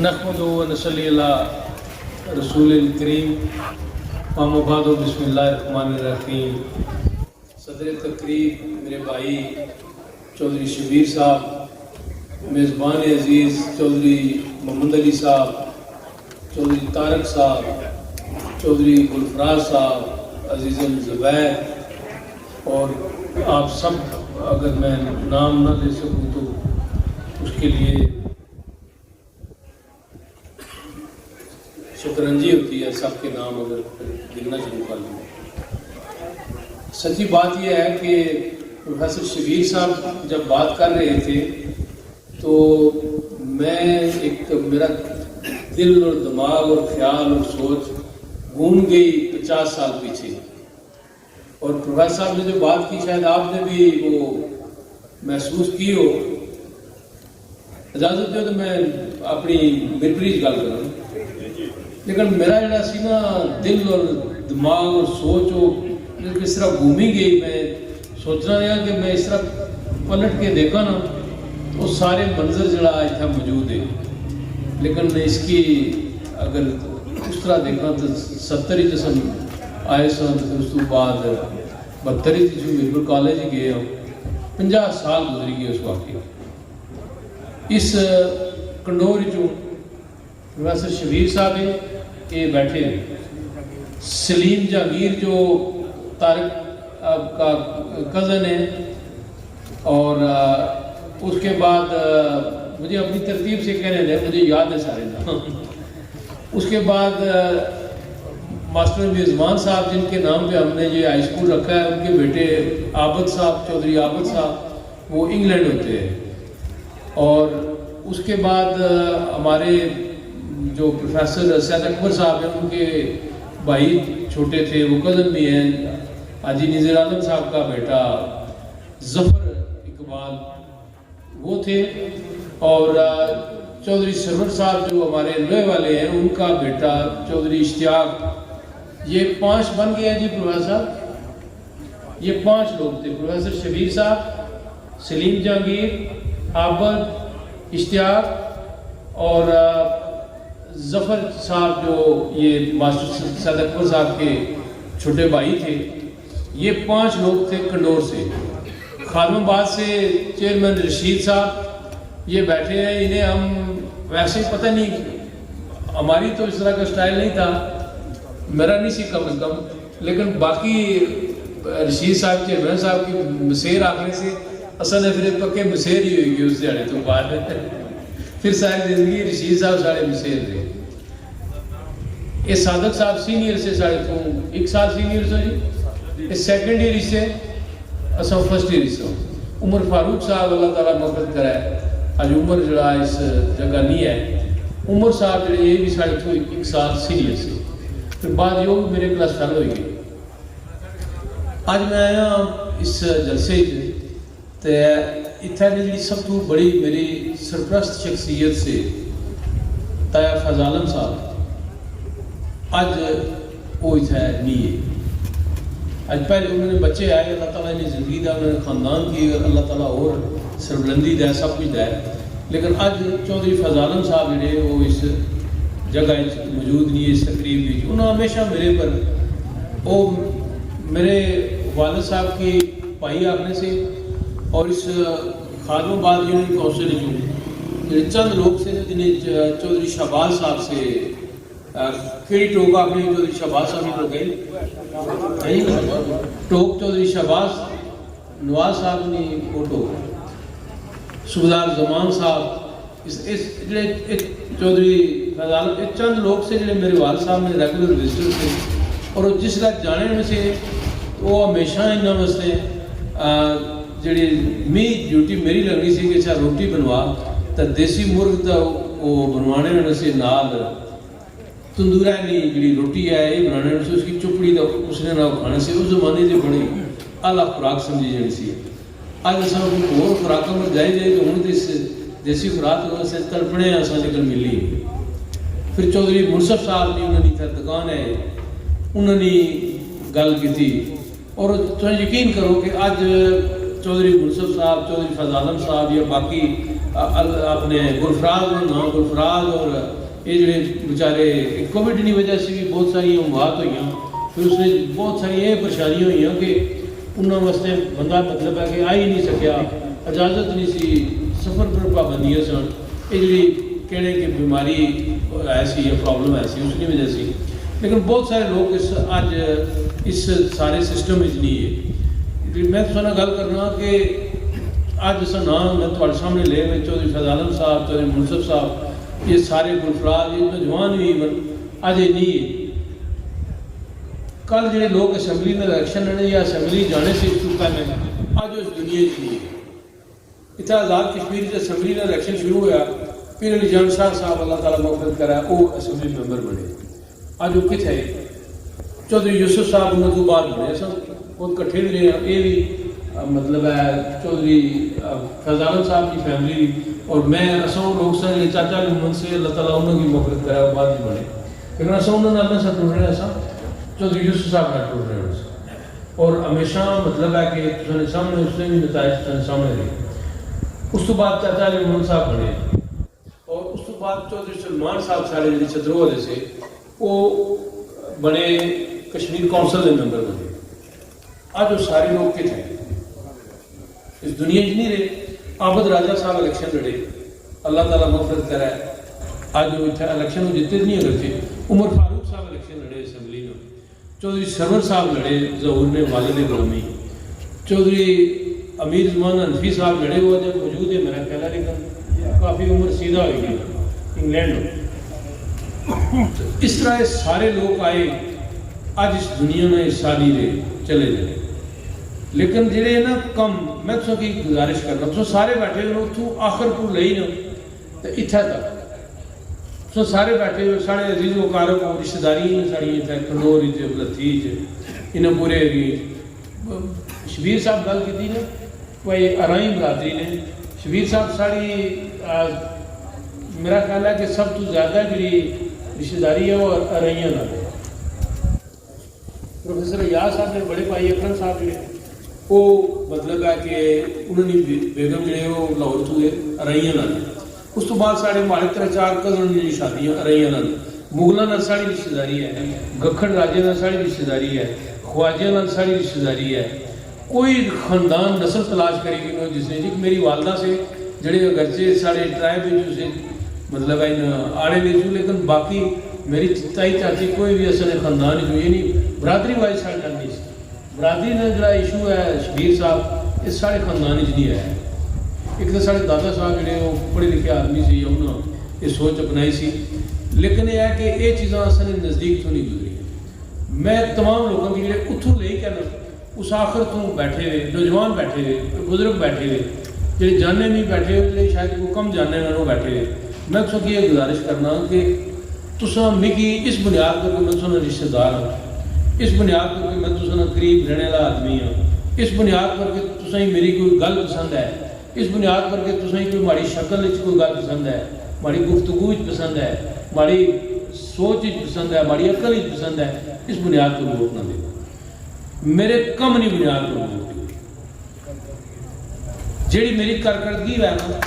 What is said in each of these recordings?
نحمدہ و نصلی علی رسول الکریم اما بعد بسم اللہ الرحمن الرحیم۔ صدر تقریب میرے بھائی چودھری شبیر صاحب، میزبان عزیز چودھری محمد علی صاحب، چودھری طارق صاحب، چودھری گلفراز صاحب، عزیز الزبیر، اور آپ سب اگر میں نام نہ لے سکوں تو اس کے لیے شطرنجی ہوتی ہے، سب کے نام اگر گننا شروع کر لوں۔ سچی بات یہ ہے کہ پروفیسر شبیر صاحب جب بات کر رہے تھے تو میرا دل اور دماغ اور خیال اور سوچ گھوم گئی 50 سال پیچھے، اور پروفیسر صاحب نے جو بات کی شاید آپ نے بھی وہ محسوس کی ہو۔ اجازت دو تو میں اپنی بربریج گل کروں، لیکن میرا جڑا سی نا دل اور دماغ اور سوچ وہ اس طرح گھومی گئی۔ میں سوچنا رہا کہ میں اس طرح پلٹ کے دیکھا نا تو سارے منظر جڑا اتنا موجود ہے، لیکن اس کی اگر اس طرح دیکھنا تو 70 ہی جسم آئے سن، اس کے بعد 72 جسم میرپور کالج ہی گئے ہوں، 50 سال گزری گئے اس واقعے۔ اس کنڈور چوں پروفیسر شبیر صاحب ہیں کہ بیٹھے ہیں، سلیم جہانگیر جو طارق کا کزن ہے، اور اس کے بعد مجھے اپنی ترتیب سے کہنے دیں، مجھے یاد ہے سارے نام۔ اس کے بعد ماسٹر میزبان صاحب جن کے نام پہ ہم نے یہ ہائی اسکول رکھا ہے، ان کے بیٹے عابد صاحب، چودھری عابد صاحب، وہ انگلینڈ ہوتے ہیں۔ اور اس کے بعد ہمارے جو پروفیسر سید اکبر صاحب ہیں، ان کے بھائی چھوٹے تھے، وہ کزن بھی ہیں، حاجی نذیر عالم صاحب کا بیٹا ظفر اقبال وہ تھے، اور چودھری سرور صاحب جو ہمارے لوہے والے ہیں، ان کا بیٹا چودھری اشتیاق۔ یہ 5 بن گئے ہیں جی پروفیسر صاحب، یہ 5 لوگ تھے، پروفیسر شبیر صاحب، سلیم جہانگیر، عابد، اشتیاق اور ظفر صاحب جو یہ ماسٹر سید اکبر صاحب کے چھوٹے بھائی تھے۔ یہ 5 لوگ تھے کنڈور سے۔ خادم آباد سے چیئرمین رشید صاحب یہ بیٹھے ہیں، انہیں ہم ویسے پتہ نہیں، ہماری تو اس طرح کا سٹائل نہیں تھا، میرا نہیں سی کم از کم، لیکن باقی رشید صاحب چیئرمین صاحب کی مسیر آخنے سے اصل ہے پھر پکے مسیر ہی ہوئی گی اس دیہڑے تو بعد پھر ساری زندگی رشید صاحب سارے مسیر تھے۔ یہ صادق صاحب سینئر سے سارے تو 1 سال سینئر سے جی، یہ سیکنڈ ایئر سے اصل فرسٹ ایئر سے۔ عمر فاروق صاحب اللہ تعالیٰ مغفرت کرائے، آج عمر جڑا اس جگہ نہیں ہے، عمر صاحب جڑے یہ بھی سارے تو 1 سال سینئر سے، پھر بعد یہ میرے کلاس فیل ہوئی گئی۔ آج میں آیا اس جلسے تے اتنے جی سب تو بڑی میری سرپرست شخصیت سے تایا فیض عالم صاحب اج وہ اتنے نہیں ہے۔ اج پہلے انہوں نے بچے آئے، اللہ تعالیٰ نے زندگی دا، انہوں نے خاندان کی، اللہ تعالیٰ اور سربلندی دے، سب کچھ دے، لیکن اج چودھری فیض عالم صاحب جڑے وہ اس جگہ موجود نہیں، اس تقریب میں انہوں نے ہمیشہ میرے پر وہ میرے والد صاحب کی پائی آخنے سے، اور اس خادم آباد یونین کونسل جو چند لوگ سے جنہیں چودھری شہباز صاحب سے کیڑی ٹوک آخری چودھری شہباز صاحب نے گئی ٹوک، چودھری شہباز نواز صاحب نے وہ ٹوک، صوبیدار زمان صاحب، اس جڑے چودھری فیض عالم، چند لوگ سے جڑے میرے والد صاحب نے ریگولر وزٹر تھے، اور جس طرح جانے میں سے وہ ہمیشہ انہوں واسطے جڑی ڈیوٹی میری لگنی سی کہ اچھا روٹی بنوا تو دیسی مرغ تو وہ بنوانے میں سے نال تندورہ نہیں جڑی روٹی ہے یہ بنانے میں سے اس کی چپڑی تو اس نے نہ کھانے سے اس زمانے سے بڑی اعلیٰ خوراک سمجھی جانی سی۔ آج اصل کوئی اور خوراکوں میں جائے تو ہوں تو اس دیسی خوراک سے تڑپنے اصل نکل ملی۔ پھر چودھری منصف صاحب نے انہوں نے دکان ہے انہوں نے گل کی تھی، اور تم یقین کرو کہ اج چودھری منصف صاحب، چودھری فضل عالم صاحب یا باقی اپنے گلفراز اور یہ جڑے بیچارے کووڈ کی وجہ سے بھی بہت ساری اموات ہوئی، پھر اس نے بہت ساری یہ پریشانیاں ہوئی کہ انہوں واسطے بندہ مطلب ہے کہ آ ہی نہیں سکیا، اجازت نہیں سی، سفر پر پابندیاں سن، یہ جڑی کہنے کہ بیماری ایسی یا پرابلم ایسی اس کی وجہ سے، لیکن بہت سارے لوگ اج اس سارے سسٹم میں نہیں ہے۔ میں تو گل کرنا کہ اج اس نام میں تھوڑے سامنے لے میں چودھری فضل عالم صاحب، چودھری منصف صاحب، یہ سارے گلفراز، یہ نوجوان بھی اج یہ نہیں ہے۔ کل جڑے لوگ اسمبلی میں الیکشن لڑے یا اسمبلی جانے سے چکا میں اج اس دنیا کی نہیں ہے۔ اتنا آزاد کشمیر سے اسمبلی میں الیکشن شروع ہوا، پھر علی جان شاہ صاحب اللہ تعالیٰ مغفرت کرا وہ اسمبلی ممبر بنے، اج وہ کتنے چودھری یوسف صاحب انہوں تو بعد بنے سن، بہت کٹھے بھی رہے، یہ بھی مطلب ہے چودھری فضل عالم صاحب کی فیملی اور میں اصل لوگ سن چاچا محمد سے اللہ تعالیٰ انہوں کی مغفرت کرا وہ بعد بھی بنے، لیکن اصل انہوں نے اللہ سے ٹوٹ رہے ہیں، چودھری یوسف صاحب نے ٹوٹ رہے ہیں، اور ہمیشہ مطلب ہے کہ تمہیں سامنے اس نے بھی نتائج تمہیں سامنے رہے۔ اس تو بعد چاچا علی محمد صاحب بنے، اور اس تو بعد چودھری سلمان صاحب سارے جی چھترو والے سے وہ بنے کشمیر کونسل کے ممبر بنے۔ آج وہ سارے لوگ کتنے اس دنیا چ نہیں رہے۔ عابد راجہ صاحب الیکشن لڑے، اللہ تعالیٰ مغفرت کرا ہے، آج وہ الیکشن وہ جیتے نہیں اگر تھے۔ عمر فاروق صاحب الیکشن لڑے اسمبلی میں، چودھری سرور صاحب لڑے ظہور میں والد گرامی، چودھری امیر زمان حنفی صاحب لڑے ہوئے جب موجود ہے میرا خیال ہے، لیکن کافی عمر سیدھا ہوئی گئی انگلینڈ میں۔ اس طرح یہ سارے لوگ آئے آج اس دنیا میں ساری رہے چلے جائے، لیکن جڑے نا کم میں تو کی گزارش کرنا تو سارے بیٹھے ہوئے تو آخر کو لئی نا تو اتھا تک تو سارے بیٹھے ہوئے سارے عزیز و کارک اور رشتہ داری ہیں ساری اتھا کنڈور لتھی انہیں پورے شبیر صاحب گل کی تھی نا کوئی ارائی برادری نے، شبیر صاحب ساری میرا خیال ہے کہ سب تو زیادہ جڑی رشتہ داری ہے وہ ارائیاں نہ پروفیسر یاز صاحب نے بڑے بھائی اکرم صاحب نے وہ مطلب ہے کہ انہوں نے بیگم جڑے وہ لاہور تو ارائیاں نہ اس تو بعد سارے مارے طرح چار کزن جی شادیاں ارائیاں نہ مغلوں نال ساری رشتہ داری ہے، گکھڑ راجے نال ساری رشتہ داری ہے، خواجہ نال ساری رشتہ داری ہے۔ کوئی خاندان نسل تلاش کرے گی جس نے جی میری والدہ سے جڑے اگرچہ سارے ٹرائب سے مطلب آڑے لے جو، لیکن باقی میری تائی چاچی کوئی بھی اصل خاندان جو یہ نہیں برادری وائی سارے جان نہیں سی۔ برادری نے جڑا ایشو ہے شبیر صاحب اس سارے خاندان نہیں ہے۔ ایک تو سارے دادا صاحب جڑے وہ پڑھے لکھے آدمی سے انہوں نے یہ سوچ اپنائی سی، لیکن یہ ہے کہ یہ چیزاں اصل نزدیک تو نہیں گزری۔ میں تمام لوگوں کی جڑے اتھوں لے کہنا اس آخر تو بیٹھے ہوئے نوجوان بیٹھے ہوئے بزرگ بیٹھے ہوئے جڑے جانے نہیں بیٹھے ہوئے شاید وہ کم جانے والوں بیٹھے ہوئے، میں تو یہ گزارش کرنا کہ تساں مکی اس بنیاد پر کہ میں تساں رشتہ دار ہوں، اس بنیاد پر کہ میں تساں قریب رہنے والا آدمی ہوں، اس بنیاد پر کہ تساں میری کوئی گل پسند ہے، اس بنیاد پر کہ تساں کوئی ماڑی شکل کوئی گل پسند ہے، ماڑی گفتگو پسند ہے، ماڑی سوچ پسند ہے، ماڑی عقل پسند ہے، اس بنیاد پر ووٹ نہ دے، میرے کم نہیں بنیاد پر ووٹ دے، جیڑی میری کارکردگی ہے نا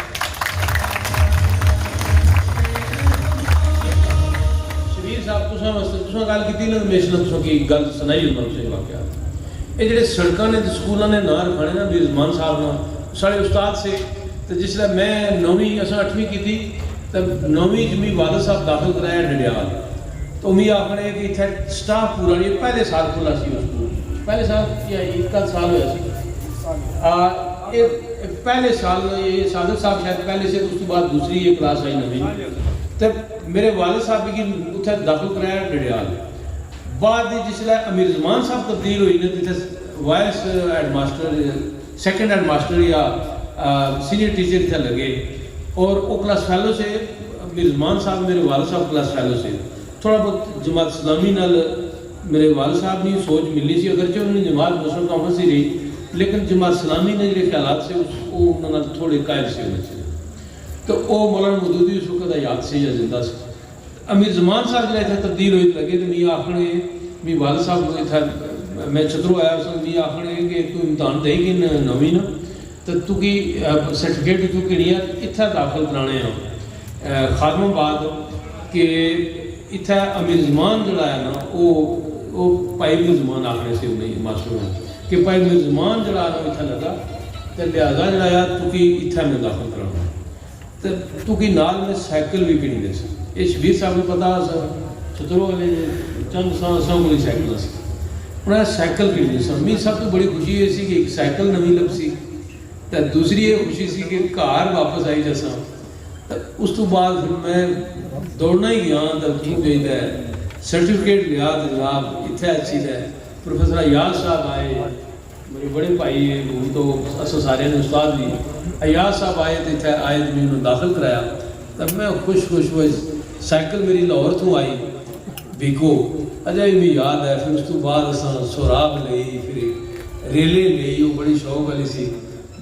صاحب تساں گل کی نا ہمیشہ تساں کی گل سنائی میں سے واقعات یہ جڑے سڑکاں نے سکولوں نے نام رکھانے نا بھی رضمان صاحب نے سارے استاد سے تو جس لئے میں 9ویں اساں 8ویں کی تھی تو 9ویں جمی والد صاحب داخل کرایا ڈڈیال تو امی آخنے کہ اتنے سٹاف پورا نہیں پہلے سال کھلا سی اس کو پہلے سال یا ایک سال ہوا سی پہلے سال یہ صادق صاحب شاید پہلے سے اس کے بعد دوسری یہ کلاس آئی 9ویں تو میرے والد صاحب کی اتنے داخل کرایا ڈڈیال بعد جس لئے امیر زمان صاحب تبدیل ہوئی نا vice head master second head master یا سینئر ٹیچر اتنے لگے اور وہ کلاس فیلو سے امیر زمان صاحب میرے والد صاحب کلاس فیلو سے تھوڑا بہت جماعت اسلامی نال میرے والد صاحب نے سوچ ملی سی اگرچہ انہوں نے جماعت مسلم کانفرنس ہی رہی لیکن جماعت اسلامی نے جڑے خیالات سے وہ انہوں نے تھوڑے قائل سے ہونے سے تو وہ مولانا مودودی اس وقت یاد سے یا زندہ سے امیر زمان صاحب جب اتنا تبدیل ہوئی لگے تو میرے آخر میں والد صاحب کو اتنا میں چترو آیا سن بھی آخر کہ تو امتحان دے گی نویں نا تو تو کی سرٹیفکیٹ تو کنی ہے اتنا داخل کرانے ہیں خادم آباد کہ اتنا امیر زمان جڑا ہے نا وہ پائی میر زمان آخر سے انہیں ماسٹر ہیں کہ پائی میر زمان جڑا ہے اتنا لگا تو لہذا جڑا ہے تو کی اتنا میں داخل کرانا تو کی نال میں سائیکل بھی کنی دے سکتا یہ شبیر صاحب نے پتا سر چترو والے چند ساں کوئی سائیکل سی انہوں نے سائیکل خریدی سی میری سب تو بڑی خوشی یہ سی کہ ایک سائیکل نویں لب سی تو دوسری یہ خوشی سی کہ گھر واپس آئی جیسا تو اس تو بعد پھر میں دوڑنا ہی گیا تو کیوں گئی ہے سرٹیفکیٹ لیا تو جناب اتنے اچھی ہے پروفیسر ایاز صاحب آئے میرے بڑے بھائی ہیں وہ تو اصل سارے نے استاد بھی ایاز صاحب آئے تو اتنے آئے تو میں انہوں نے داخل کرایا تب میں خوش ہوئی سائیکل میری لاہور تو آئی بیکو اجے بھی یاد ہے پھر اس تو بعد اساں سوراب لئی پھر ریلے لئی وہ بڑی شوق والی سی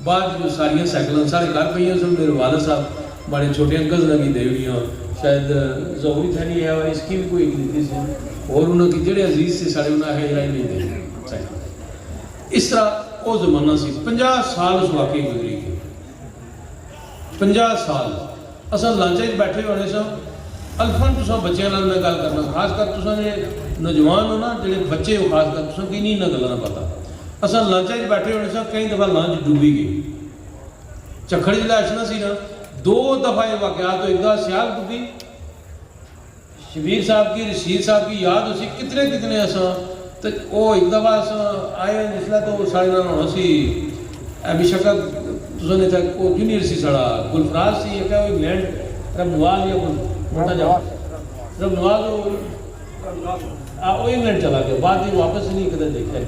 بعد جو ساریاں سائیکلاں سارے گھر پہ سن میرے والد صاحب بڑے چھوٹے انکل نے بھی دے ہوئی شاید ظہوری تھا نہیں ہے اس کی بھی کوئی گنتی سی اور انہوں کی جڑے عزیز سے سارے انہیں ہے جڑا ہی نہیں دے سائیکل اس طرح وہ زمانہ سی 50 سال اس واقعی گزری گئی 50 سال اساں لانچے بیٹھے ہونے سا الفن تساں بچیاں نال میں گل کرنا خاص کر تساں نے نوجوان ہو نا جڑے بچے ہو خاص کر تساں کی نہیں نہ گلاں پتہ اساں لانچے بیٹھے ہونے سا کئی دفعہ لانچ ڈوبی گئی چکھڑ جلا اشنا سی نا 2 دفعہ یہ واقعات تو ایک دفعہ سیال ڈوبی شبیر صاحب کی رشید صاحب کی یاد اسی کتنے اساں تو وہ ایک دفعہ اساں آئے جسلا تو سارے نال ہونا سی ابھی شکل تساں نے تک وہ جونیئر سی سڑا گلفراز سی ایک انگلینڈ رب نواز یا موٹا جا رب نواز وہ انگلینڈ چلا گیا بعد میں واپس نہیں کدھر دیکھا ہے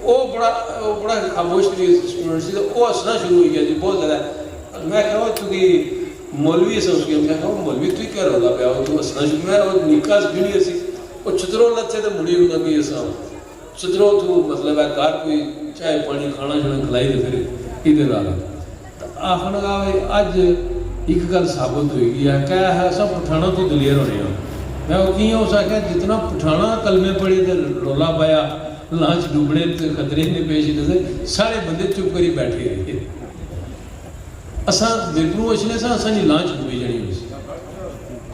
وہ بڑا خاموش اسٹوڈنٹ سی وہ ہسنا شروع ہوئی گیا جی بہت زیادہ میں کہا چونکہ مولوی ہے سمجھ گیا میں کہا مولوی تو ہی کیا رولا پیا وہ تو ہسنا شروع میں وہ نکا جونیئر سی وہ چترو لچے تو مڑی ہونا کہ ایسا چترو تو مطلب ہے گھر کوئی چائے پانی کھانا شانا کھلائی تو پھر ادھر آ گیا آخر لگا اج ایک گل ثابت ہوئی گئی ہے کیا ہے سب پٹھانا تو دلیر ہونے ہیں میں وہ کی ہوں اسا کہ جتنا پٹھانا کلمے پڑھی تے رولا پایا لانچ ڈوبنے تے خطرے نے پیش کیتے سارے بندے چپ کری بیٹھے رہے اساں بالکل اشنے سا اساں دی لانچ ڈوبی جانی ہوئی سی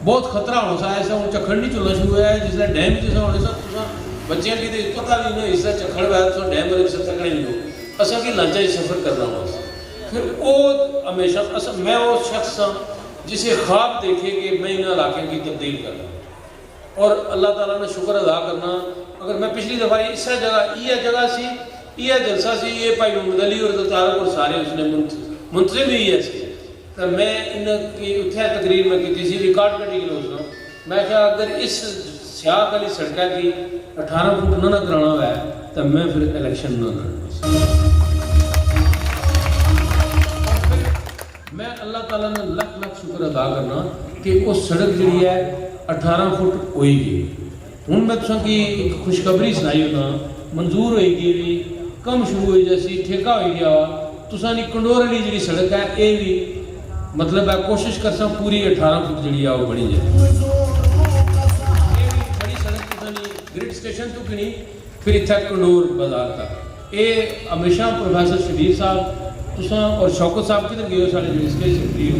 بہت خطرہ ہونا سا ایسا ہوں چکھڑ نہیں چلنا شروع ہوا ہے جس نے ڈیم جیسا ہونے سا تساں بچیاں کی تے پتہ نہیں نہ اس طرح چکھڑ ہوا تو ڈیم والے سے تکڑے نہیں لو اساں کی لانچا سفر کرنا ہوا پھر وہ ہمیشہ میں وہ شخص ہوں جسے خواب دیکھے کہ میں ان علاقے کی تبدیل کرنا اور اللہ تعالیٰ نے شکر ادا کرنا اگر میں پچھلی دفعہ اس جگہ یہ جگہ سی یہ جلسہ سی یہ بھائی محمد علی اور تارک اور سارے اس نے منتظم ہی ہے سی تو میں ان کی اتنے تقریر میں کی سی ریکارڈ کرنے کے لیے میں کہا اگر اس سیاہ والی سڑکہ کی 18 فٹ نہ کرانا ہوا ہے تو میں پھر الیکشن نہ کرنا میں اللہ تعالیٰ نے لکھ شکر ادا کرنا کہ وہ سڑک جڑی ہے 18 فٹ ہوئی گئی ہوں میں تساں کی خوشخبری سنائی ہونا منظور ہوئی گئی بھی کم شروع ہوئی جیسی ٹھیکہ ہوئی گیا تساں نے کنڈور والی جڑی سڑک ہے یہ بھی مطلب ہے کوشش کرساں پوری 18 فٹ جڑی ہے وہ بنی جائے یہ بھی بڑی سڑک تساں نے گریڈ اسٹیشن تو کنی پھر اتنا کنڈور بازار تک یہ ہمیشہ پروفیسر شبیر صاحب تساں اور شوکت صاحب کدھر گئے ہو سارے جو اسٹیج سیکرٹری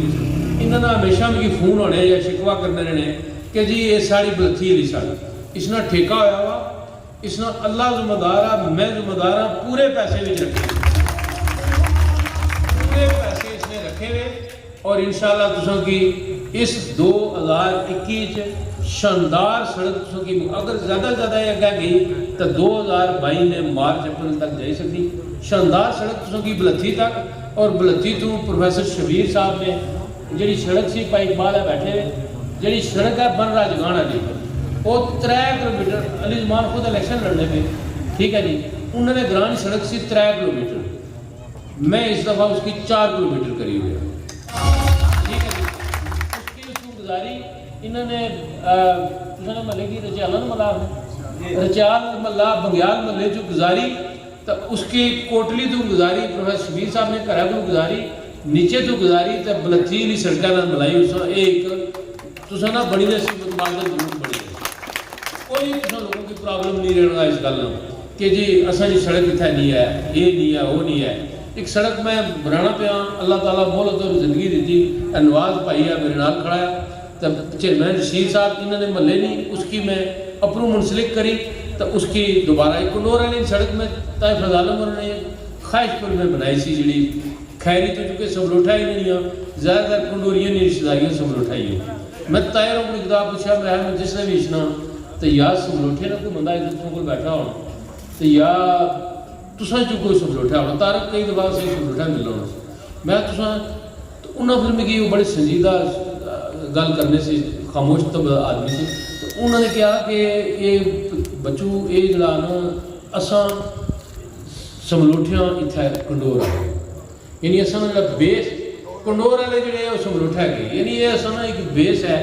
انہوں نے ہمیشہ مجھے فون ہونے یا شکوا کرنے رہنے کہ جی یہ ساری بلتھی علی ساری اس نے ٹھیکہ ہویا ہوا اس نے اللہ ذمہ دارہ میں ذمہ دارہ پورے پیسے بھی رکھے پورے پیسے اس نے رکھے ہوئے اور انشاءاللہ تساں کی اس 2021 شاندار سڑک تساں کی اگر زیادہ یہ کہہ گئی تو 2022 نے مارچ اپریل تک جائی سکتی شاندار سڑک تساں کی بلتھی تک اور بلتھی تو پروفیسر شبیر صاحب نے جڑی سڑک سی پائی اقبال ہے بیٹھے ہوئے جڑی سڑک ہے بن رہا جگانا جی وہ 3 کلومیٹر علی زمان خود الیکشن لڑنے پہ ٹھیک ہے جی انہوں نے گرانی سڑک سی 3 کلومیٹر میں اس دفعہ اس کی 4 کلومیٹر قریب ہے ٹھیک ہے جی اس کی اس کو گزاری انہوں نے محلے کی رچیالہ ملا رچیال ملا بنگیال محلے جو گزاری تو اس کی کوٹلی تو گزاری پروفیسر شبیر صاحب نے کرا کو گزاری نیچے تو گزاری تو بلتھی لی سڑکہ نہ ملائی اس نے ایک تو سنا بڑی نے سی مطمئنہ ضرور بڑی ہے کوئی کسا لوگوں کی پرابلم نہیں رہنا اس گل کہ جی اصل سڑک اتنا نہیں ہے، یہ نہیں ہے، وہ نہیں ہے. ایک سڑک میں بنانا پیا، اللہ تعالیٰ مہلت اور زندگی دیتی. نواز بھائی ہے میرے نال کھڑا ہے، تب چیئرمین رشید صاحب انہوں نے محلے نہیں اس کی میں اپرو منسلک کری، تو اس کی دوبارہ ایک کنڈور والی سڑک میں طائف عالم نے خواہش پر میں بنائی سی جڑی خیری تو چونکہ سملوٹھا ہی نہیں ہے، زیادہ تر کنڈوریاں نہیں رشتہ داریاں سملوٹھا ہی ہو. میں طاہروں کو کتاب پوچھا میں جس نے بھی اشنا تو یا سملوٹھے نہ کوئی بندہ ایک دوسروں کو بیٹھا ہونا تو یا تساں جو کوئی سملوٹھا ہونا. تارک کئی دفعہ سے سملوٹھا مل ہونا میں تساں تو انہوں پھر میں وہ بڑے سنجیدہ گل کرنے سے خاموش طب آدمی سے. تو انہوں نے کہا کہ یہ بچو یہ جڑا نا اساں سملوٹھیاں اتنا کنڈور آ یعنی اصل جا بیس کنڈور والے جڑے وہ سملوٹھا گئے یعنی یہ اصل نا ایک بیس ہے.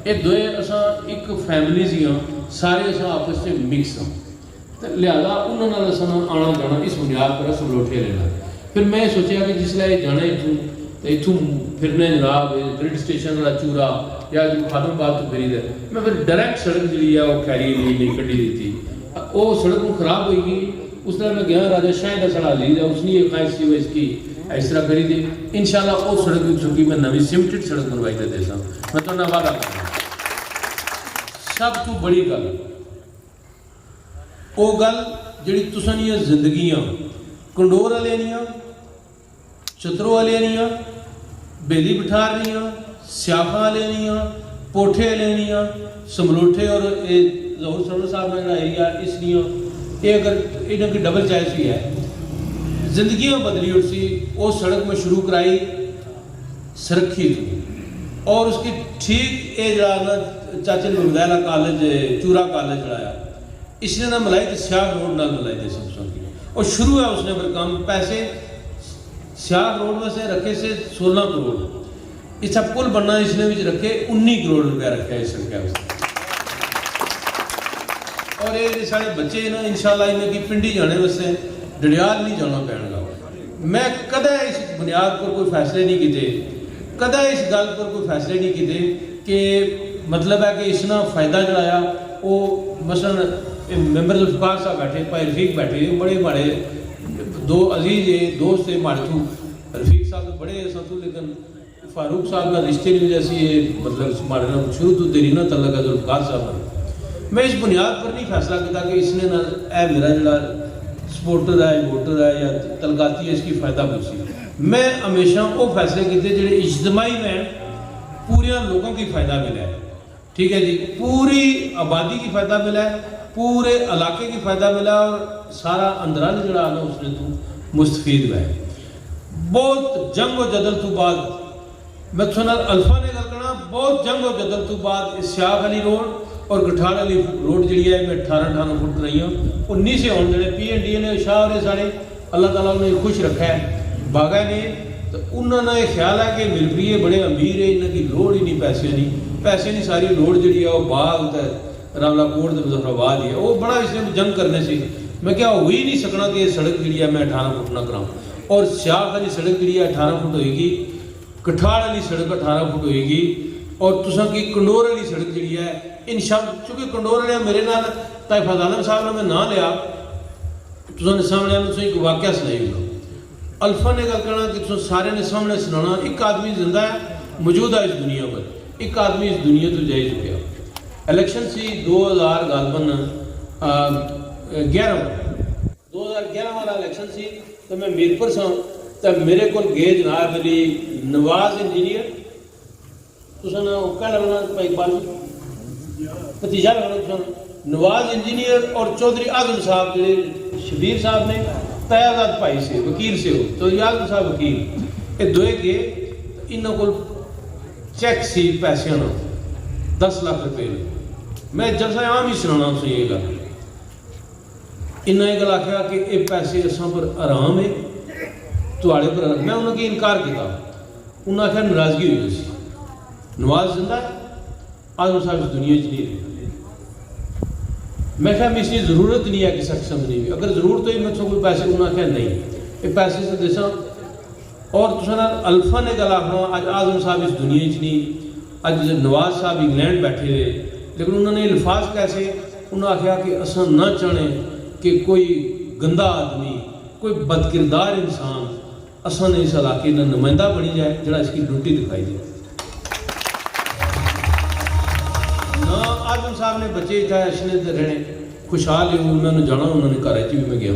یہ دوئے اصل ایک فیملیز ہی ہاں سارے اصل آپس سے مکس ہاں لہذا انہوں نے اصل آنا جانا اس بنیاد پر سملوٹھے لینا. پھر میں سوچا کہ جس لئے جانا اتوں تو اتوں پھرنے جناب گریڈ اسٹیشن والا چورا یا جو خادم آباد تو پھری دے میں پھر ڈائریکٹ سڑک جی ہے وہ خیری نہیں کٹی دیتی. وہ سڑک کو خراب ہوئی گئی. اس طرح میں گیا راجہ شاہ کا سڑا لی اس نے یہ خواہش سی وہ اس کی اس طرح کری دی. انشاءاللہ وہ سڑک بھی چونکہ میں نوی سمٹڈ سڑک بنوائی دے سا میں تو نہ وعدہ کروں. سب تو بڑی گل وہ گل جڑی تساں دیاں زندگیاں کنڈور والے نیاں چترو والے نیاں بیلی بٹھار نیاں سیافاں والے نیاں پوٹھے والے نیاں سملوٹھے اور ظہور سرور صاحب نے جڑا ایریا اس لیے یہ اگر انہوں کی ڈبل چائس بھی ہے زندگیاں بدلی اٹھ سی. وہ سڑک میں شروع کرائی سرکھی تھی اور اس کی ٹھیک یہ جڑا نا چاچے مغدیلا کالج چورا کالج جڑایا اس نے نہ ملائی تو سیاہ روڈ نہ ملائی دے سب کی اور شروع ہے اس نے پر کام پیسے سیاہ روڈ میں سے رکھے سے 16 کروڑ اس پل بننا اس نے بھی رکھے 19 کروڑ روپیہ رکھا ہے اس سڑک ہے. اور یہ سارے بچے نا انشاءاللہ انہیں کی پنڈی جانے واسطے ڈڈیال نہیں جانا پہن گا. میں کدہ اس بنیاد پر کوئی فیصلے نہیں کیتے کدہ اس گل پر کوئی فیصلے نہیں کیتے کہ مطلب ہے کہ اس نے فائدہ جڑایا وہ مثلا ممبر ذوالفقار صاحب بیٹھے بھائی رفیق بیٹھے بڑے بڑے دو عزیز دوست ہیں مارے تو رفیق صاحب بڑے ساتھوں لیکن فاروق صاحب کا رشتے نہیں جیسی مطلب ہمارے نا شروع تو دیری نہ تعلق ہے ذوالفقار صاحب نے. میں اس بنیاد پر نہیں فیصلہ کیا کہ اس نے نہ اے میرا جڑا سپورٹر ہے ووٹر ہے یا تلقاتی ہے اس کی فائدہ پوچھی. میں ہمیشہ وہ فیصلے کیتے جڑے اجتماعی میں پورے لوگوں کی فائدہ ملا ہے. ٹھیک ہے جی پوری آبادی کی فائدہ ملا ہے پورے علاقے کی فائدہ ملا اور سارا اندرال جڑا نا اس نے تو مستفید ہوا ہے. بہت جنگ و جدل تو بعد میں تھوڑا الفا نے گل کرنا بہت جنگ و جدل تو بعد سیاہ علی روڈ اور گٹھار علی روڈ جڑی ہے میں 18 فٹ رہی ہوں 19 سے ہونے جڑے پی این ڈی نے شاہ اور سارے اللہ تعالیٰ نے خوش رکھا ہے باغا نے. تو انہوں نے یہ خیال ہے کہ ملپریے بڑے امیر ہے انہوں کی لوڑ ہی نہیں پیسے نہیں ساری لوڑ جڑی ہے وہ باغ راملہ کوٹ مظفر آباد ہی ہے. وہ بڑا اس نے جنگ کرنے سے میں کیا ہو ہی نہیں سکنا کہ یہ سڑک جڑی ہے میں 18 فٹ نہ کراؤں. اور سیاہ والی سڑک جڑی ہے 18 فٹ ہوئے گی کٹھاڑ والی سڑک 18 فٹ ہوئے گی اور تساں کی کنڈور والی سڑک جڑی ہے انشاءاللہ چونکہ کنڈور والے میرے نال طائف عالم صاحب نے میں نہ لیا تساں نے سامنے میں ایک واقعہ سنائی ہوگا. الفا نے گل کرنا کہ تساں سارے نے سامنے سنانا ایک آدمی زندہ ہے موجود ہے اس دنیا پر ایک آدمی اس دنیا تو جائے چکیا. الیکشن سی 2000 غالباً 2011 والا الیکشن سی تو میں میرپور سا تو میرے کو گئے جناب علی نواز انجینئر تساں کہنا لگنا بھائی اقبال بھتیجا لگنا تساں نواز انجینئر اور چودھری اعظم صاحب جڑے شبیر صاحب نے تیازاد بھائی سے وکیل سے ہو چودھری اعظم صاحب وکیل یہ دوئے گئے انہوں کو چیک سی پیسے نہ 10 لاکھ روپے میں جلسہ عام ہی سنانا سے یہ گل انہیں یہ گل آخیا کہ یہ پیسے اساں پر آرام ہے تواڑے پر میں انہوں کی انکار کیا انہوں نے آخیا ناراضگی ہوئی سی نواز زندہ ہے اعظم صاحب اس دنیا چ نہیں رہے. میں کہا میں اس لیے ضرورت نہیں ہے کہ سخت سمجھنی ہوئی اگر ضرورت ہوئی میں تو کوئی پیسے انہوں نے آخیا نہیں یہ پیسے سے دیسا اور تساں الفا نے گل آخنا اج اعظم صاحب اس دنیا چ نہیں اج نواز صاحب انگلینڈ بیٹھے ہوئے لیکن انہوں نے الفاظ کیسے انہوں نے آخیا کہ اساں نہ چاہنے کہ کوئی گندا آدمی کوئی بدکردار انسان اصل نے اس علاقے کا نمائندہ بنی جائے جڑا اس کی ڈیوٹی دکھائی دے. نہ آدم صاحب نے بچے اتنے اشنے رہنے خوشحال ہے انہوں نے جانا انہوں نے گھر بھی میں گیا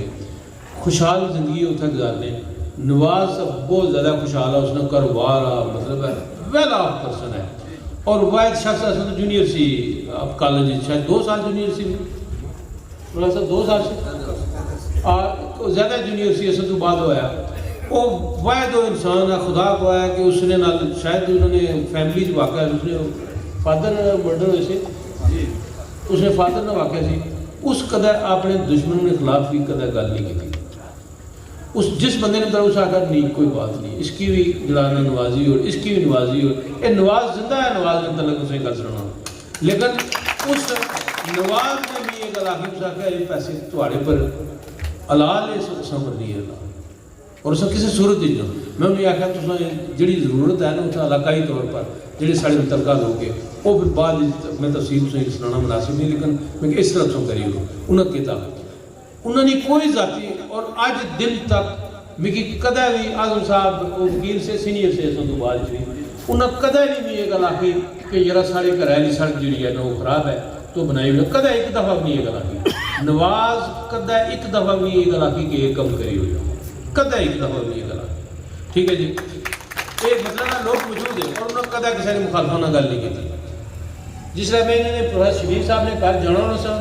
خوشحال زندگی اتنے گزارنے. نواز بہت زیادہ خوشحال ہے اس نے کاروبار مطلب ہے ویل آف پرسن ہے اور واحد شخص اصل جونیئر سی اب کالج شاید 2 سال جونیئر سی تھوڑا سا 2 سال سے زیادہ جونیئر سی اصل تو بعد ہوا وہ واحد وہ انسان ہے خدا کو ہے کہ اس نے شاید انہوں نے فیملی واقعہ اس نے فادر مرڈر ہوئے سے اس نے فادر نہ واقعہ سی اس قدر اپنے دشمنوں کے خلاف بھی قدر گل نہیں کی اس جس بندے نے طرح اس آخر نہیں کوئی بات نہیں اس کی بھی جڑانا نوازی اور اس کی بھی نوازی اور یہ نواز زندہ ہے نواز نے تعلق اسے کر سکنا لیکن اس نواز نے بھی یہ گل آخر اس آخر یہ پیسے تھوڑے پر حلال ہے سمر نہیں ہے اور اس کسی صورت نہیں میں انہیں آخر تمہیں جڑی ضرورت ہے نا اس علاقائی طور پر جڑے سارے متعلقہ لوگ ہیں وہ پھر بعد میں تفصیل سے سنانا مناسب نہیں لیکن میں اس طرح سے کری انہوں نے کہتا انہوں نے کوئی ذاتی اور آج دن تک میری کدے بھی آزم صاحب وکیل سے سینئر سے تو بعد بھی انہوں نے کدے نہیں بھی یہ گل آخی کہ ذرا سارے گھریلی سڑک جی ہے نا وہ خراب ہے تو بنائی ہوئی کدے ایک دفعہ بھی یہ گل آخی نواز کدے ایک دفعہ بھی یہ گل آخی کہ یہ کم کری ہوئی کدے ایک دفعہ بھی یہ گل آخی ٹھیک ہے جی ایک مطلب لوگ موجود ہیں اور انہوں نے کدے کسی نے مخالفانہ گل نہیں کی جس طرح میں نے پروفیسر شبیر صاحب نے کل جانا ہونا سا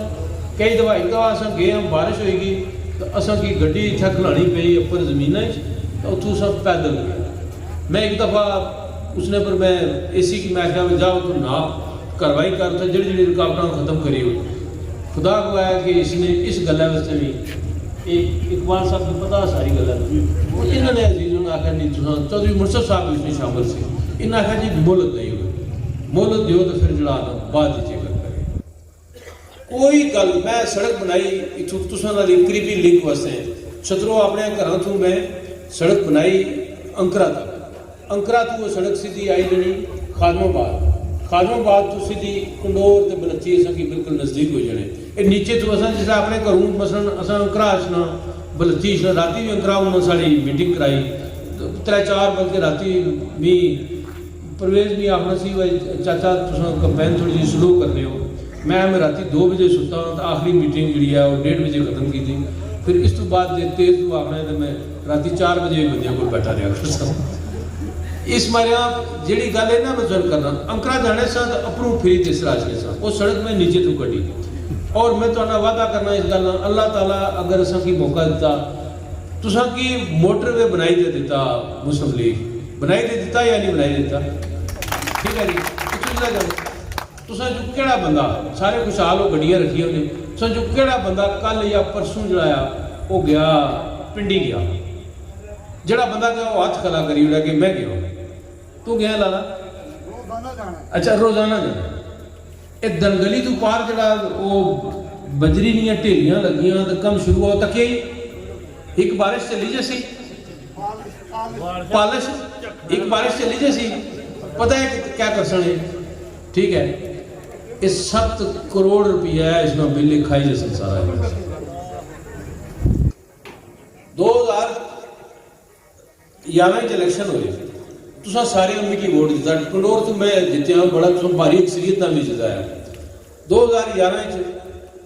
کئی دفعہ ایک دفعہ اصل گئے ہم بارش ہوئے گی تو اصل کی گڈی اتنے کھلانی پی اوپر زمین تو اتوں سب پیدل گئے میں ایک دفعہ اس نے پر میں اے سی کی میں کہا جاؤ تو نہ کاروائی کر تو جڑی جڑی رکاوٹیں ختم کری ہو خدا کو ہے کہ اس نے اس گلے واسطے بھی ایک اقبال صاحب کو پتا ساری گل ہے انہوں نے عزیزوں نے آخر نہیں چودھری مرشد صاحب اس میں شامل سے انہوں نے آخر جی مہلت نہیں ہوئی مہلت دیو تو پھر جڑا بعد چیک کرے کوئی گل میں سڑک بنائی تساں نال قریبی لنک واسطے چھترو اپنے گھراں تو میں سڑک بنائی انکرا تو وہ سڑک سیدھی آئی جنی خادم آباد تو سیدھی کنڈور تے بلچی اساں کی بالکل نزدیک ہو جانے یہ نیچے تو اساں جس اپنے گھروں مثلا اساں انکرا اشنا بلچی اشنا راتی بھی انکرا انہوں ساری میٹنگ کرائی 3-4 بلکہ راتی بھی پرویز بھی آخنا سی چاچا تساں کمپین تھوڑی جی سلو کرنے ہو میں راتی 2 بجے ستا ہوں تو آخری میٹنگ جڑی ہے وہ 1:30 بجے ختم کی تھی پھر اس تو بعد تیز تو آخنا ہے تو میں راتی 4 بجے بندیاں کو بیٹھا رہا کرتا ہوں اس مارے جیڑی گل ہے نا میں ضرور کرنا انکرا جانے سا تو اپنوں پھری تیس راجنے سا وہ سڑک میں نیچے تو کٹی اور میں تو وعدہ کرنا اس گل اللہ تعالیٰ اگر اساں کی موقع دیتا تساں کی موٹر وے بنائی دے دیتا مسلم لیگ بنائی دے دیتا یا نہیں بنائی دیتا ٹھیک ہے جی تساں جو کیڑا بندہ سارے خوشحال ہو گڈیاں رکھی ہونے تساں جو کیڑا بندہ کل یا پرسوں جڑایا وہ گیا پنڈی گیا جڑا بندہ گیا وہ ہاتھ کھلا کری اڑا کہ میں گیا تو گیا لالا اچھا روزانہ جانا ایک دنگلی تو پار جڑا وہ بجری نہیں ٹھیلیاں لگیاں تو کم شروع ہو تک ایک بارش چلی جیسی پالش ایک بارش چلی جیسی پتہ ہے کہ کیا کر سنے ٹھیک ہے یہ 7 کروڑ روپیہ ہے اس میں بل کھائی جیسے سارا ہے 2011 الیکشن ہوئے تو سارے امی کی ووٹ دیتا کنڈور تو میں جیتے ہیں بڑا بھاری اکثریت نہ بھی جتا ہے 2011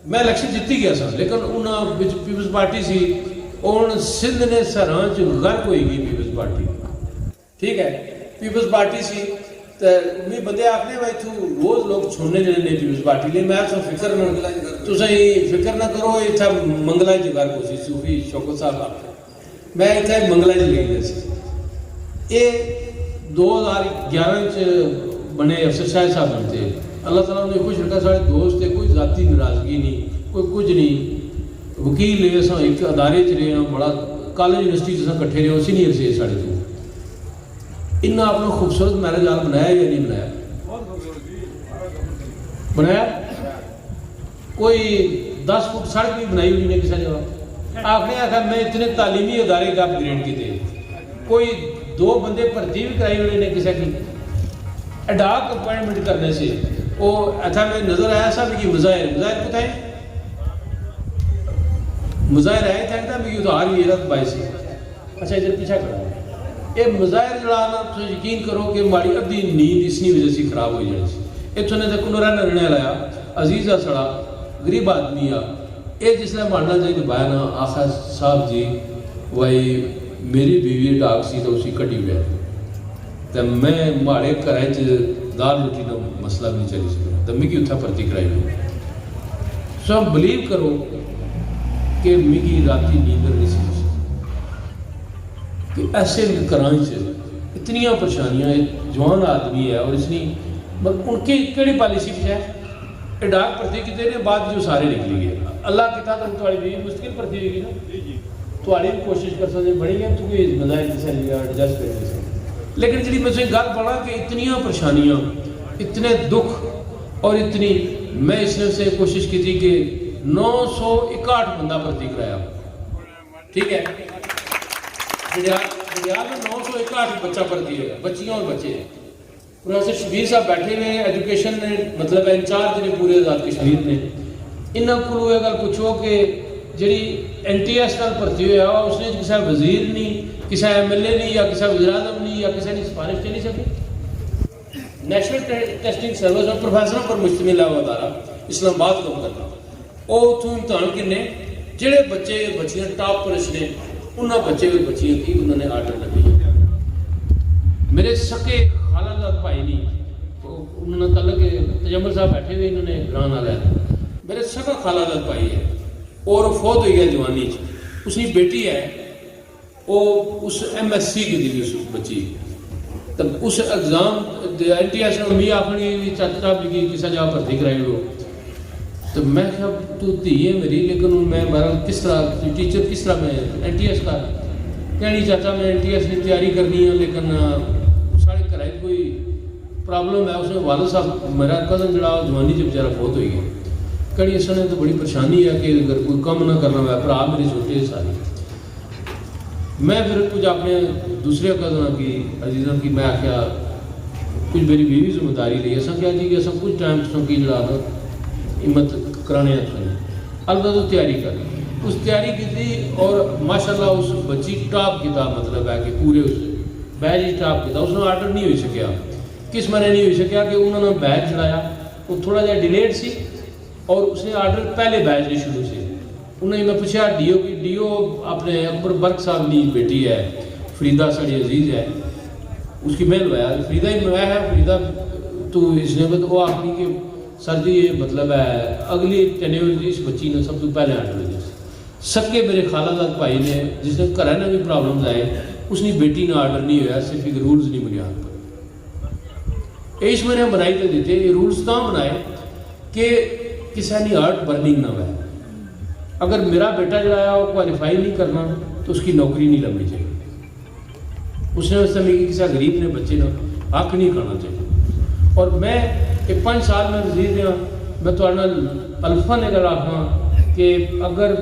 میں الیکشن جیتی گیا سا لیکن انہوں پیپلز پارٹی سی اور سندھ نے سرانچ غرق ہوئی گئی پیپلز پارٹی ٹھیک ہے پیپلز پارٹی سی میں بندے آخنے بھائی تو روز لوگ چھوڑنے جانے نہیں پیپلز پارٹی لئے میں آپ فکر نہ تو فکر نہ کرو یہ تھا منگلہ جی غرق ہو سی صوفی شوکت صاحب آپ میں اتنا منگلہ جی لے گیا سی یہ 2011 بنے افسر شاہد صاحب بنتے اللہ تعالیٰ نے خوش رکھا سارے دوست ہے کوئی ذاتی ناراضگی نہیں کوئی کچھ نہیں وکیل لے سا ایک ادارے چ رہے ہیں بڑا کالج یونیورسٹی سے کٹھے رہے سینئر سے ساڑھے تو انہاں اپنا خوبصورت میرج ہال بنایا یا نہیں بنایا کوئی 10 فٹ سڑک بھی بنائی ہوئی نہیں کسی جگہ آخری آخر میں اتنے تعلیمی ادارے کا اپ گریڈ کی تھے کوئی 2 بندے بھرتی بھی کرائی ہوئی نہیں کسی کی اڈاک اپوائنٹمنٹ کرنے سے وہ ایسا میں نظر آیا سا کہ مظاہر کتنا ہے مظاہر ہے تھا کہ ادھار بھی رت بائی سی اچھا ادھر پیچھا کرا یہ مظاہر جڑا نا تو یقین کرو کہ ہماری ادھی نیند اس وجہ سے خراب ہو جائے سی اتوں نے تو کنورا نرنے لایا عزیز آ سڑا غریب آدمی آ یہ جس نے ماننا چاہیے تو بایا نا آخر صاحب جی وہی میری بیوی ڈاک سی تو اسی کٹی ہوئے تو میں ماڑے گھر دال روٹی کا مسئلہ بھی نہیں چلی سکتا تو مجھے اتنا پرتی کرائی ہوئی سو بلیو کرو کہ مجھے راتی نیندر نہیں سی کہ ایسے کرائیں سے اتنی پریشانیاں جوان آدمی ہے اور اتنی ان کی کہڑی پالیسی بھی ہے یہ ڈاک پرتی کتنے نے بعد جو سارے نکلی گئے اللہ کتا تو تھوڑی بھی مشکل پرتی ہوئی گی نا تھوڑی بھی کوشش کر سکتے بڑی گئے تو کوئی مظاہر سے ایڈجسٹ کر سکتے لیکن جی میں سے گل پڑا کہ اتنی پریشانیاں اتنے دکھ اور اتنی میں اس نے سے کوشش کی تھی کہ 961 بندہ بھرتی کرایا ٹھیک ہے میں 961 بچہ بھرتی ہے بچیاں اور بچے پروفیسر شبیر صاحب بیٹھے ہوئے ایجوکیشن نے مطلب انچارج نے پورے آزاد کشمیر نے انہوں کو یہ گل پوچھو کہ جی NTS نال بھرتی ہوا اس نے کسی وزیر نہیں کسی MLA نہیں یا کسی وزیر اعظم نہیں یا کسی نے سفارش چلی سکی نیشنل ٹیسٹنگ سروس اور پروفیسروں پر مشتمل ہے وہ ادارہ اسلام آباد کو کرنا وہ اتوں امتحان کرنے جہے بچے بچیاں ٹاپ پرش نے انہوں بچے اور بچیاں کی انہوں نے آرڈر لگے میرے سکے خالہ زاد بھائی نہیں انہوں نے تعلق تجمل صاحب بیٹھے ہوئے انہوں نے گران والا میرے سکا خالہ زاد بھائی ہے اور فوت ہوئی ہے جوانی اس کی بیٹی ہے وہ اس MSc کی دی اس بچی تب اس ایگزام NTS نے می اپنی چاچا بھی کسی جگہ بھرتی کرائی لو تو میں کہا تو دھی ہے میری لیکن میں بہرحال کس طرح ٹیچر کس طرح میں NTS کا کہنی چاچا میں NTS کی تیاری کرنی ہے لیکن سارے گھر کوئی پرابلم ہے اس میں والد صاحب میرا کزن جڑا جوانی سے بیچارہ فوت ہوئی ہے کہڑی اس نے تو بڑی پریشانی ہے کہ اگر کوئی کم نہ کرنا ہوا برا میری چھوٹے ساری میں پھر کچھ اپنے دوسرے کزن کی عزیزوں کی میں آخیا کچھ میری بیوی ذمہ داری لی اصل کیا جی کہ اصل کچھ ٹائم کی جڑا ہمت کرانے البتہ تو تیاری کر اس تیاری کی تھی اور ماشاء اللہ اس بچی ٹاپ کیا مطلب ہے کہ پورے اس بیچ ہی ٹاپ کیا اس نے آرڈر نہیں ہو سکیا کس معنی نہیں ہو سکیا کہ انہوں نے بیچ چڑھایا وہ تھوڑا جہا ڈیلیڈ سی اور اس نے آرڈر پہلے بیچ نہیں شروع سے انہیں میں پوچھا ڈی او اپنے اکبر برق صاحب کی بیٹی ہے فریدہ سڑی عزیز ہے اس کی میل ہوا فریدہ ہی میں ہے فریدہ تو اس نے وہ آخری کہ سر جی یہ مطلب ہے اگلی ٹینیور اس بچی نے سب تو پہلے آرڈر دیا سکے میرے خالہ زاد بھائی نے جس نے گھر نے بھی پرابلمز آئے اس نے بیٹی نے آرڈر نہیں ہوا صرف ایک رولز نہیں بنیاد پر اس میں نے بنائی تو دیتے یہ رولز تو بنائے کہ کسی نے آرٹ برننگ نہ ہوا اگر میرا بیٹا جڑا ہے وہ کوالیفائی نہیں کرنا تو اس کی نوکری نہیں لگنی چاہیے اس نے اس طرح کسی غریب نے بچے نے حق نہیں کرنا چاہیے اور میں 5 سال میں وزیر رہا میں تو الفا نے کہا رکھا کہ اگر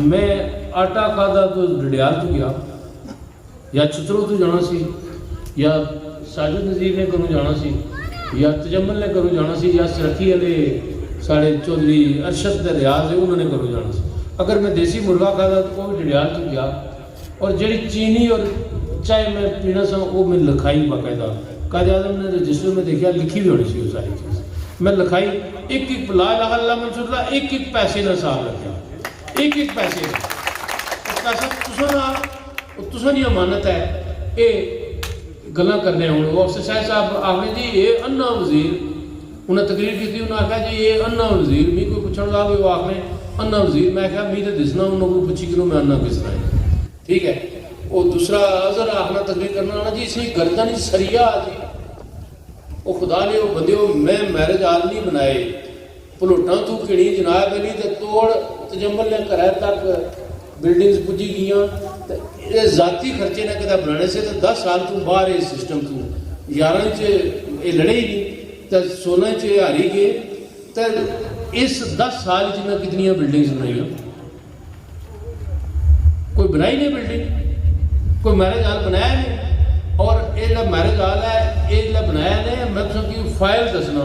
میں آٹا کھادا تو ڈڈیال تو گیا یا چترو تو جانا سی یا ساجد نذیر نے کروں جانا سی یا تجمل نے کروں جانا سی یا سرخی والے ساڑھے چودھری ارشد ریاض ہے انہوں نے کروں جانا سی اگر میں دیسی مرغا کھادا تو وہ ڈڈیال تو گیا اور جڑی چینی اور چائے میں پینا سا وہ میں لکھائی باقاعدہ قائد اعظم نے رجسٹر میں دیکھا لکھی بھی ہونی سی وہ ساری چیز میں لکھائی ایک لا الہ الا اللہ منصور اللہ ایک پیسے نہ صاحب رکھا ایک پیسے پیسہ تسا نہیں امانت ہے یہ گلاں کرنے ہوں وہ افسر صاحب آخر جی یہ انا وزیر انہیں تقریر کی تھی انہوں نے آخیا جی یہ انا وزیر می کوئی پوچھنے لگا وہ آخر انا وزیر میں آخیا می تو دسنا انہوں کو پوچھی کروں میں انا کس طرح ٹھیک ہے وہ دوسرا اظہر آخنا تقریر کرنا ہونا جی اس کی گردن سریا جی وہ خدا لے وہ بندے میں میرج آل نہیں بنائے پلوٹاں تو کڑی جناب علی تے توڑ تجمل نے کرائے تک بلڈنگز پجی گیاں ذاتی خرچے نہ کدھا بنانے سے 10 سال تو باہر ہے سسٹم تو 11 چ یہ لڑے ہی نہیں تو 16 چ ہاری گئے تو اس 10 سال میں کتنی بلڈنگز بنائی کوئی بنائی نہیں بلڈنگ کوئی میرج ہال بنایا نہیں اور یہ میرج ہال ہے یہ بنایا نہیں میں کی فائل دسنا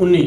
19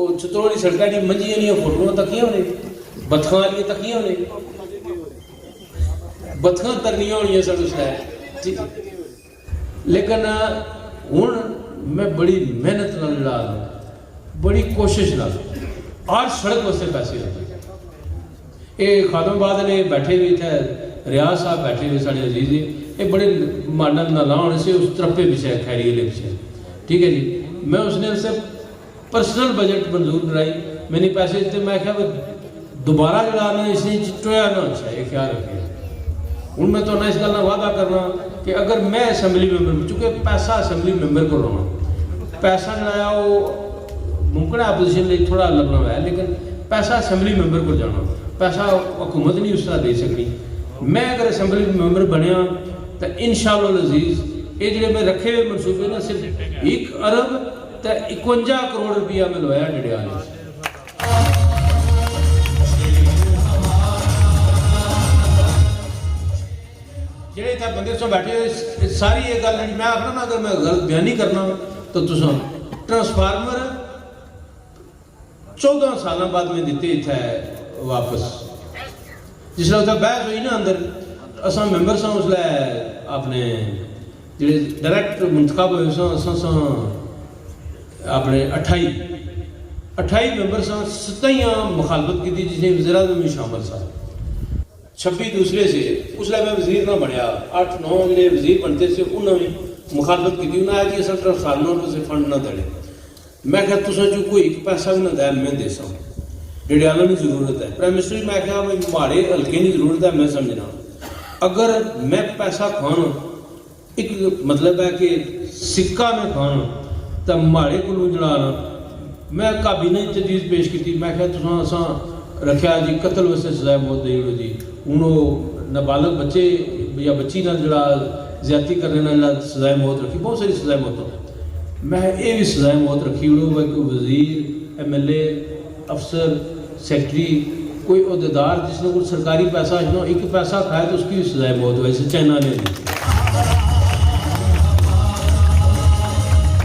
وہ چتروڑی سڑکیں جی منجیاں نہیں فوٹو تکیاں ہونے بتخاں والی تکیاں ہونے بتخاں ترنیاں ہونی سن اس ہے لیکن ہوں میں بڑی محنت نال جڑا بڑی کوشش نال ہر سڑک واسطے پیسے ہوتے یہ خادم آباد نے بیٹھے ہوئے تھے ریاض صاحب بیٹھے ہوئے سارے عزیز یہ بڑے مانن نہ لاؤن سے اس ترپے پیچھے خیریے لے پیچھے ٹھیک ہے جی میں اس نے اسے پرسنل بجٹ منظور کرائی میں نے پیسے دیتے میں کہا دوبارہ جڑا نا اس نے ٹویا نہ اچھا یہ خیال رکھے ہوں میں تو اس گل وعدہ کرنا کہ اگر میں اسمبلی ممبر چونکہ پیسہ اسمبلی ممبر کو رونا پیسہ جڑایا وہ ممکن ہے اپوزیشن لئے تھوڑا لگنا ہوا ہے لیکن پیسہ اسمبلی ممبر کو جانا پیسہ حکومت نہیں اس طرح دے سکنی میں اگر اسمبلی ممبر بنیا تو انشاءاللہ العزیز یہ جڑے میں رکھے ہوئے منصوبے نا صرف 1 ارب تو 51 کروڑ روپیہ میں لوایا ڈڈیال جڑے تھے بندے سے بیٹھے ہوئے ساری یہ گل میں آخنا نا اگر میں غلط بیان نہیں کرنا تو تساں ٹرانسفارمر 14 سالوں بعد میں دیتے تھے واپس جس لئے اتنا بحث ہوئی نا اندر اساں ممبر ساں اس لئے اپنے جڑے ڈائریکٹ منتخب ہوئے ساں اپنے 28 ممبر ساں 27 مخالفت کی تھی جس نے وزیر اعظم میں شامل سا 26 دوسرے سے اس لئے میں وزیر نہ بنیا 8-9 جڑے وزیر بنتے سے انہوں نے مخالفت کی تھی انہوں نے آیا کہ اصل ٹرانسفارمر کو سے فنڈ نہ دڑے میں کہا تُساں جو کوئی ایک پیسہ بھی نہ دیا میں دے سا ڈڈیالوں کی ضرورت ہے پرائم منسٹر میں کہا مارے ہلکے کی ضرورت ہے میں سمجھنا اگر میں پیسہ کھانا ایک مطلب ہے کہ سکہ میں کھانا تو مارے کو جڑانا میں کابینہ تجویز پیش کی تھی میں کہا تُساں رکھیا جی قتل واسطے سزائے موت دے گا جی انہوں نابالغ بچے یا بچی نہ جڑا زیادتی کرنے نہ سزائے موت رکھی بہت ساری سزائے موت ہوتی میں یہ بھی سزائے موت رکھی ہوئی کہ وزیر ایم ایل اے افسر سیکٹری کوئی عہدیدار جس نے کوئی سرکاری پیسہ ایک پیسہ کھائے تو اس کی بھی سزائے موت ہوئی سے چائنا نے دی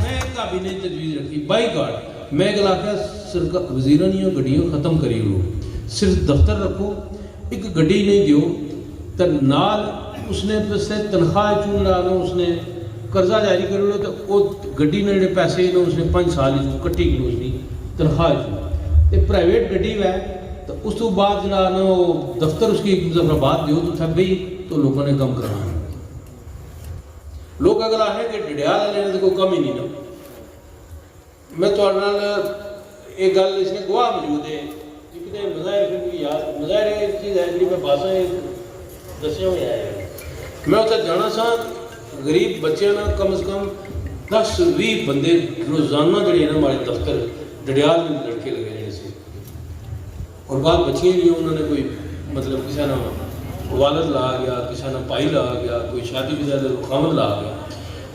میں کابینہ تجویز رکھی بائی کارڈ میں ایک علاقہ وزیرانیوں گڈیوں ختم کری لو صرف دفتر رکھو ایک گڈی نہیں دیو تو نال اس نے تنخواہ چون لانا اس نے قرضہ جاری کر لو تو وہ گڈی نے جڑے پیسے اس نے 5 سال کٹی گئی اس کی تنخواہ چون پرائیویٹ گڈی ہے تو اس تو بعد جڑا نا وہ دفتر اس کی ایک دفعہ بعد دیو تو تھک گئی تو لوگوں نے کم کرنا لوگ اگر آئے کہ ڈڈیال لینے سے کوئی کم ہی نہیں نا میں تو ایک گل اس نے گواہ موجود ہے مظاہر ایک چیز ہے جی میں باساں دسیا ہوئے آئے میں اتنے جانا سا غریب بچے نا کم از کم 10-20 بندے روزانہ جڑے نا ہمارے دفتر ڈڈیال میں لڑکے لگے جیسے سے اور بعد بچیاں بھی انہوں نے کوئی مطلب کسی نا والد لا گیا کسی نا پائی لا گیا کوئی شادی بھی زیادہ خامد لا گیا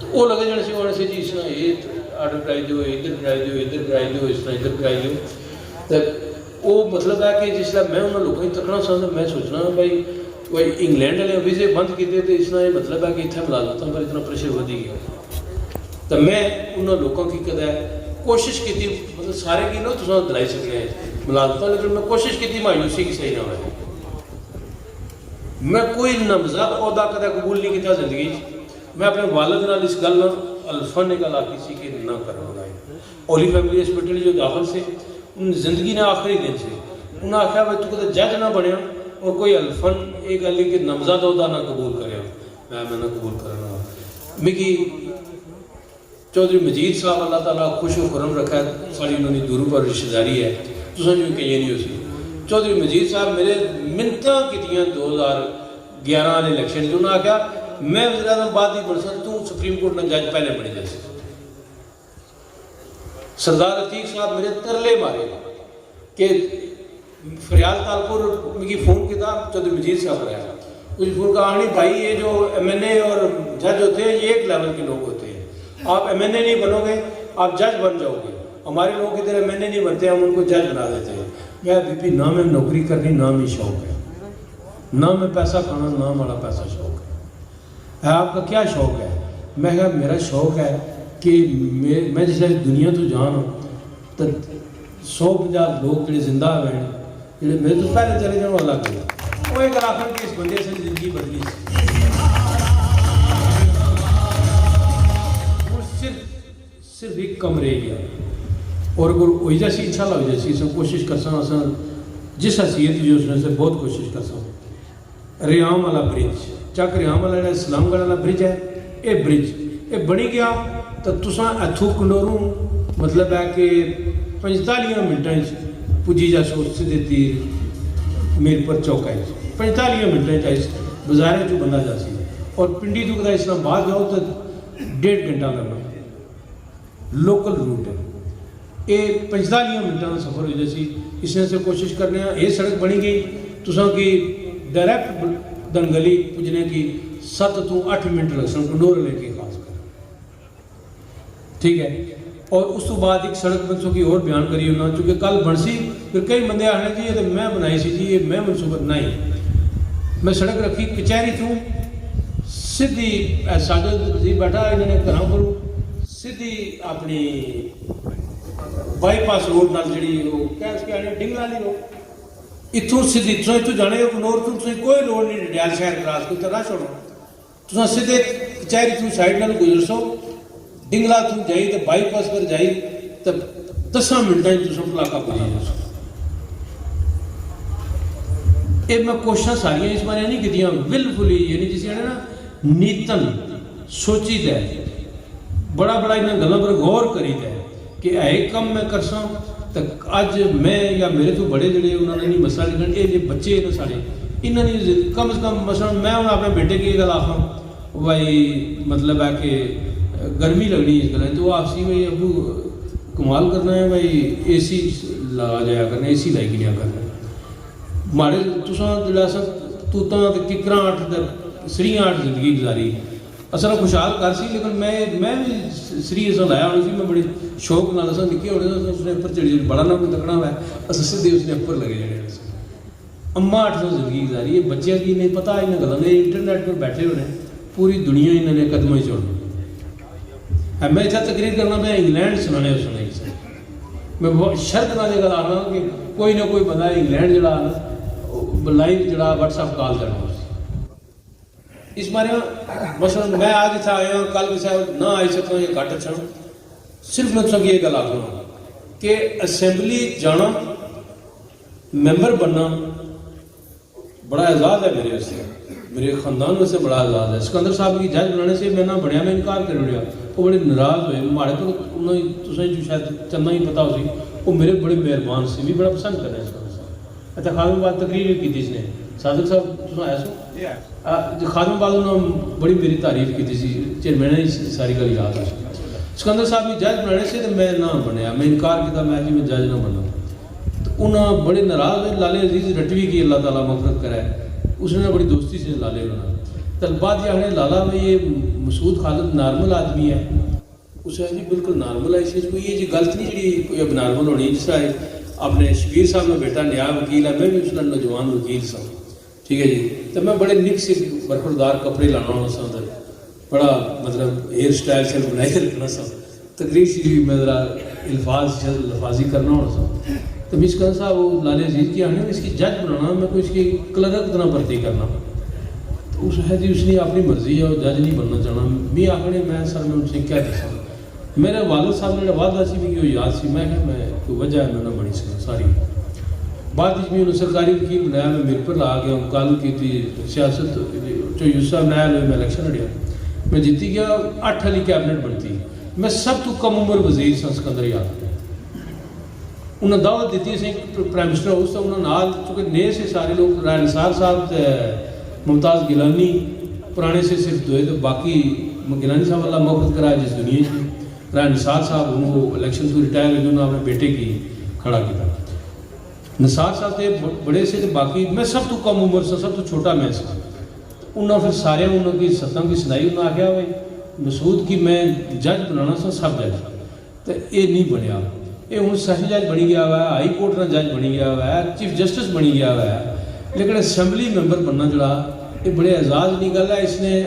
تو وہ لگے جانے سے وہاں سے جی اس طرح یہ آرڈر کرائی دیو ادھر کرائی دیو ادھر کرائی دیو اس طرح ادھر کرائی دیو تو وہ مطلب ہے کہ جس طرح میں انہوں لوگوں کی تکنا سا میں سوچنا بھائی کوئی انگلینڈ والے ویزے بند کیتے تو اس طرح یہ مطلب ہے کہ اتنے ملازمتوں پر اتنا پریشر ودی گیا تو میں انہوں لوگوں کی قدر کوشش کی تھی مطلب سارے کی نا تو دلائی سکتے ہیں ملازمتوں لیکن میں کوشش کی تھی مایوسی کی صحیح نہ ہوئے میں کوئی نمزد عہدہ کدہ قبول نہیں کیا زندگی میں اپنے والد نال اس گل الفن نے گل آتی سی کہ نہ کرنا گا اولی فیملی ہسپیٹل جو داخل سے ان زندگی نے آخری دن سے انہوں نے آخیا بھائی تو کدھر جج نہ بنیا اور کوئی الفن یہ گل نہیں کہ نمزد عہدہ نہ قبول کرے میں نہ قبول کرنا میری چودھری مجید صاحب اللہ تعالیٰ خوش و خرم رکھا ہے ساری انہوں نے دوروں پر رشتہ داری ہے تو سمجھ میں کہیں نہیں ہو سی چودھری مجید صاحب میرے منتاں کی تھیاں 2011 والے الیکشن جو انہوں نے کہا میں وزیر اعظم بعد ہی بن سکتا تو سپریم کورٹ میں جج پہلے بنے جیسے سردار عتیق صاحب میرے ترلے مارے کہ فریال تالپور میری فون کیا چودھری مجید صاحب رہا اس فون کا آنی بھائی یہ جو ایم این اے اور جج ہوتے ہیں یہ ایک لیول کے لوگ ہوتے ہیں آپ ایم این اے نہیں بنو گے آپ جج بن جاؤ گے ہمارے لوگ کی طرح ایم این اے نہیں بنتے ہم ان کو جج بنا دیتے ہیں میں بی پی نہ میں نوکری کرنی نہ میں شوق ہے نہ میں پیسہ کھانا نہ ہمارا پیسہ شوق ہے آپ کا کیا شوق ہے میں کہا میرا شوق ہے کہ میں جس دنیا تو جان ہوں تو 150 لوگ جڑے زندہ ہوئے ہیں جڑے میرے تو پہلے چلے جاؤ الگ گئے وہ ایک آخر کہ اس بندے سے زندگی بدلی صرف ایک کم رہ گیا اور وہی جیسی انشاءاللہ ہوئی جیسی سب کوشش کر سا جس حیثیت جو اس نے سے بہت کوشش کر سا ریام والا برج چک ریام والا اسلام گڑھ والا برج ہے یہ برج یہ بنی گیا تو تساں اتھو کنڈوروں مطلب ہے کہ 45 منٹیں پجی جا سو سیدھے تیر میر پر چوکا ہے 45 منٹیں چاہیے بازارے جو بندہ جا سی اور پنڈی تو کدا اسلام آباد جاؤ تو 1.5 گھنٹہ لگنا لوکل روٹ ہے یہ 45 منٹوں کا سفر ہو جیسی اس نے سے کوشش کرنے ہیں یہ سڑک بنی گئی تساں کی ڈائریکٹ دنگلی پجنے کی 7 to 8 منٹ لگ سن کنڈور لے کے خاص کر ٹھیک ہے اور اس تو بعد ایک سڑک بنسوں کی اور بیان کری ہونا چونکہ کل بنسی پھر کئی بندے آنے جی یہ تو میں بنائی سی جی یہ میں منصوبہ نہیں میں سڑک رکھی کچہری تھوں سیدھی ساجد جی بیٹھا انہوں نے گھروں پر سیدھی اپنی بائی پاس روڈ نال جڑی وہ کیا اس کے آنے ڈنگلا لی روڈ اتھوں سیدھی تو جانے کنور تو کوئی لوڑ نہیں ڈیال شہر کراس کوئی طرح چھوڑو تو سیدھے کچہری تھوں سائڈ نال گزر سو ڈنگلا تم جائی تو بائی پاس پر جائی تو 10 منٹیں تو سب علاقہ پہنچ جائے یہ میں کوششاں ساریاں اس بارے نہیں کیتیاں بالفلی یعنی جس نے نا نیتن سوچی دے بڑا انہیں گلاں پر غور کری دے کہ ایک کم میں کرساں تو آج میں یا میرے تو بڑے جڑے انہوں نے نہیں مسئلہ لکھن یہ بچے ہیں سارے انہوں نے کم از کم مثلا میں اپنے بیٹے کی گل آخاں بھائی مطلب ہے کہ گرمی لگنی اس گلیں تو آپ سی بھائی ابو کمال کرنا ہے بھائی اے سی لگا جایا کرنا اے سی لائی گیا کرنا مارے تساں جڑا سا توتاں تے ککراں اٹھ سریاں اٹھ زندگی گزاری اصل خوشحال کر سی لیکن میں بھی سری ایسا لایا ہوئی سی میں بڑے شوق نال اساں نکے ہونے اس نے اوپر چڑھی بڑا نہ کوئی تکڑا ہوا ہے اساں سیدھے اس نے اوپر لگے جانے اماں 800 زندگی گزاری ہے بچے کی نہیں پتہ انہیں گلاں نے انٹرنیٹ پر بیٹھے ہونے پوری دنیا انہوں نے قدموں ہی چھوڑنا میں اتنا تقریر کرنا میں انگلینڈ سنانے سنائی سے میں شرط نہ لے کر آ رہا ہوں کہ کوئی نہ کوئی بندہ انگلینڈ جڑا لائیو جڑا واٹس ایپ کال کرنا اس بارے میں مثلا میں آج اتنا آیا ہوں کل بھی نہ آئی سکتا ہوں یا گھٹ اچھا صرف میں سب یہ گل آخر ہوں کہ اسمبلی جانا ممبر بننا بڑا اعزاز ہے میرے سے میرے خاندان میں سے بڑا اعزاز ہے سکندر صاحب کی جج بنانے سے میں نہ بنیا میں انکار کر رہا وہ بڑے ناراض ہوئے ہمارے تو انہوں نے جو شاید چندہ ہی پتا ہو سی وہ میرے بڑے مہربان سے بھی بڑا پسند کرنا ہے اچھا خادم آباد تقریر بھی کی تھی اس نے صادق صاحب تم آیا سو خادم آباد انہوں نے بڑی میری تعریف کی تھی چیئرمین نے ساری گل یاد ہے سکندر صاحب کی جج بنانے سے تو میں نہ بنیا میں انکار کیا میں جی میں جج نہ بنا تو انہوں بڑے ناراض ہوئے لالے عزیز رٹوی کی اللہ تعالیٰ مغفرت کرائے اس نے بڑی دوستی سے لالے بنا تل بعد یہ آنے لالا میں یہ مسعود خالد نارمل آدمی ہے اسے جی بالکل نارمل ہے اس چیز کو یہ جی غلط نہیں جی کوئی اب نارمل ہونی جس طرح اپنے شبیر صاحب میں بیٹا نیا وکیل ہے میں بھی اس کا نوجوان وکیل سا ٹھیک ہے جی تو میں بڑے نک سے برخوردار کپڑے لانا ہونا سا اندر بڑا مطلب ہیئر سٹائل سے بنائی رکھنا سا تقریر سی میں ذرا الفاظی کرنا ہونا سا تو میں اس کا صاحب وہ لالے عزیز کی آنے اس کی جج بنانا میں کوئی اس کی کلرک اتنا بھرتی کرنا تو اس ہے جی اس نے اپنی مرضی ہے اور جج نہیں بننا چاہنا بھی آخر میں سر میں ان سے کیا دسا میرے والد صاحب نے وعدہ سی بھی کہ وہ یاد سی میں کہ میں کوئی وجہ ہے میں نہ بنی سکا ساری بعد اس میں انہوں سرکاری وکیل بنایا میں میرے پر لا گیا کل کی تھی سیاست جو یوسف صاحب نیا لوگ میں الیکشن لڑیا میں جیتی گیا 8 والی کیبنٹ بنتی میں سب تو کم عمر وزیر سا سکندر یاد انہوں نے دعوت دیتی سے پرائم منسٹر ہاؤس تھا انہوں نے نال چونکہ نئے سے سارے لوگ رائے نثار صاحب ممتاز گیلانی پرانے سے صرف دوئے تو باقی گیلانی صاحب اللہ مغفرت کرائے جس دنیا سے رائے نثار صاحب انہوں کو الیکشن کو ریٹائر ہوئے انہوں نے اپنے بیٹے کی کھڑا کیا نثار صاحب تھے بڑے سے باقی میں سب تو کم عمر سے سب تو چھوٹا میں سے انہوں نے پھر سارے انہوں کی ستم کی سنائی انہوں نے آگیا ہوئے مسعود کی میں جج بنانا سا سب جج تو یہ نہیں بنیا یہ ہوں سیشن جج بنی گیا ہوا ہے ہائی کورٹ کا جج بنی گیا ہوا ہے چیف جسٹس بنی گیا ہوا ہے لیکن اسمبلی ممبر بننا جڑا یہ بڑے اعزاز نکل ہے اس نے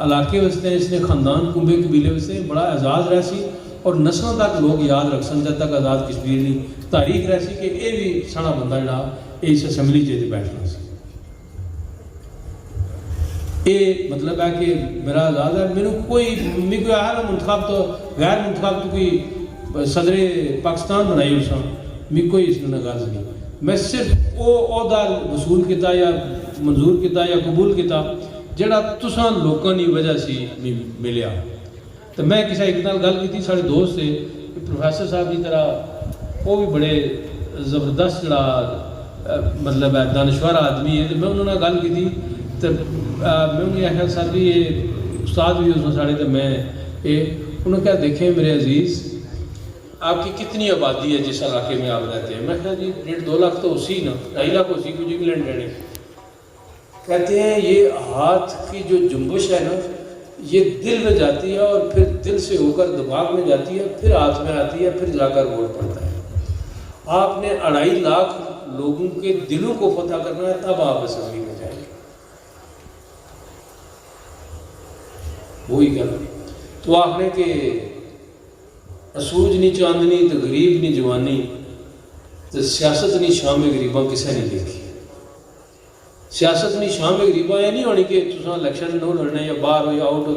علاقے واسطے اس نے خاندان کنبے قبیلے واسطے بڑا اعزاز رہ سی اور نسلوں تک لوگ یاد رکھ سن جب تک آزاد کشمیر نہیں تاریخ رہ سی کہ یہ بھی سنا بندہ جڑا اس اسمبلی چ بیٹھنا سی. یہ مطلب ہے کہ میرا آزاد ہے میرے کوئی اہل منتخب تو غیر منتخب تو کوئی صدر پاکستان بنائی اس میں کوئی اس نے غرض نہیں. میں صرف وہ عہدہ وصول کیتا یا منظور کیتا یا قبول کیتا جڑا تساں لوکاں دی وجہ سے ملیا. تو میں کسی ایک نال گل کی سارے دوست سے پروفیسر صاحب کی طرح وہ بھی بڑے زبردست جڑا مطلب ہے دانشور آدمی ہے. تو میں انہوں نے گل کی تو میں انہیں آخیا سر بھی یہ استاد بھی اس ساڑے تو میں انہوں نے کہا دیکھیں میرے عزیز آپ کی کتنی آبادی ہے جس علاقے میں آپ رہتے ہیں. میں کہا جی 1.5-2 لاکھ تو اسی نا 2.5 لاکھ اسی کچھ انگلینڈ رہنے. کہتے ہیں یہ ہاتھ کی جو جنبش ہے نا یہ دل میں جاتی ہے اور پھر دل سے ہو کر دماغ میں جاتی ہے پھر ہاتھ میں آتی ہے پھر جا کر ووٹ پڑتا ہے. آپ نے 2.5 لاکھ لوگوں کے دلوں کو فتح کرنا ہے تب آپ اسمبلی میں جائیں گے. وہی کہنا تو آپ نے کہ سورج نہیں چاندنی تو غریب نہیں جوانی تو سیاست نہیں شام غریباں کسے نہیں دیکھی. سیاست نہیں شام غریباں یہ نہیں ہونی کہ تساں الیکشن نہ لڑنا یا باہر ہو یا آؤٹ ہو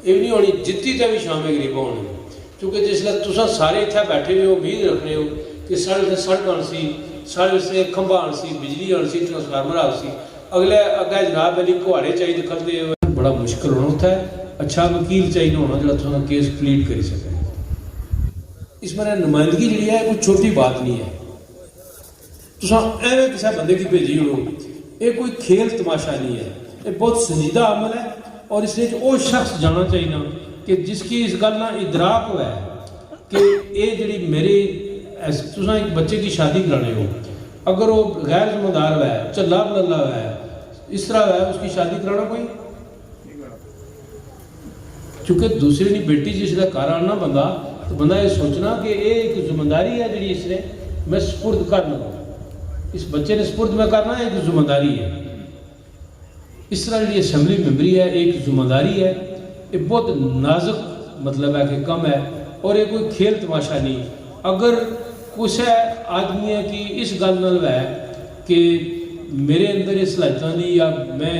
یہ نہیں ہونی جتی تے بھی شام غریباں ہونی. کیونکہ جس لئے تساں سارے اتھے بیٹھے ہوئے امید رکھنے ہو کہ ساڑھے سڑک آن سی ساڑھے سے کھمبا آن سی بجلی آن سی ٹرانسفارمر آن سی اگلے اگہ جناب علی کوہاڑے چاہیے دکھل دے بڑا مشکل ہونا ہوتا ہے. اچھا وکیل چاہیے ہونا جو تساں کیس پلیٹ کری سکے. اس میں نمائندگی جڑی ہے کوئی چھوٹی بات نہیں ہے. تساں ایویں کسی بندے کی بھیجی ہو یہ کوئی کھیل تماشا نہیں ہے. یہ بہت سنجیدہ عمل ہے اور اس لیے وہ شخص جانا چاہیے نا کہ جس کی اس گل نہ ادراک ہوا ہے کہ یہ جڑی میری تساں ایک بچے کی شادی کرانے ہو اگر وہ غیر ذمہ دار ہوا ہے چلا بللا ہوا ہے اس طرح ہوا ہے اس کی شادی کرانا کوئی چونکہ دوسرے کی بیٹی جس نے گھر آنا بندہ تو بندہ یہ سوچنا کہ یہ ایک ذمہ داری ہے جڑی اس نے میں سپرد کرنا اس بچے نے سپرد میں کرنا ایک ذمہ داری ہے. اس طرح جڑی اسمبلی ممبری ہے ایک ذمہ داری ہے. یہ بہت نازک مطلب ہے کہ کم ہے اور یہ کوئی کھیل تماشا نہیں. اگر کسی آدمی ہے کہ اس گل نال ہے کہ میرے اندر یہ صلاحیتاں نہیں یا میں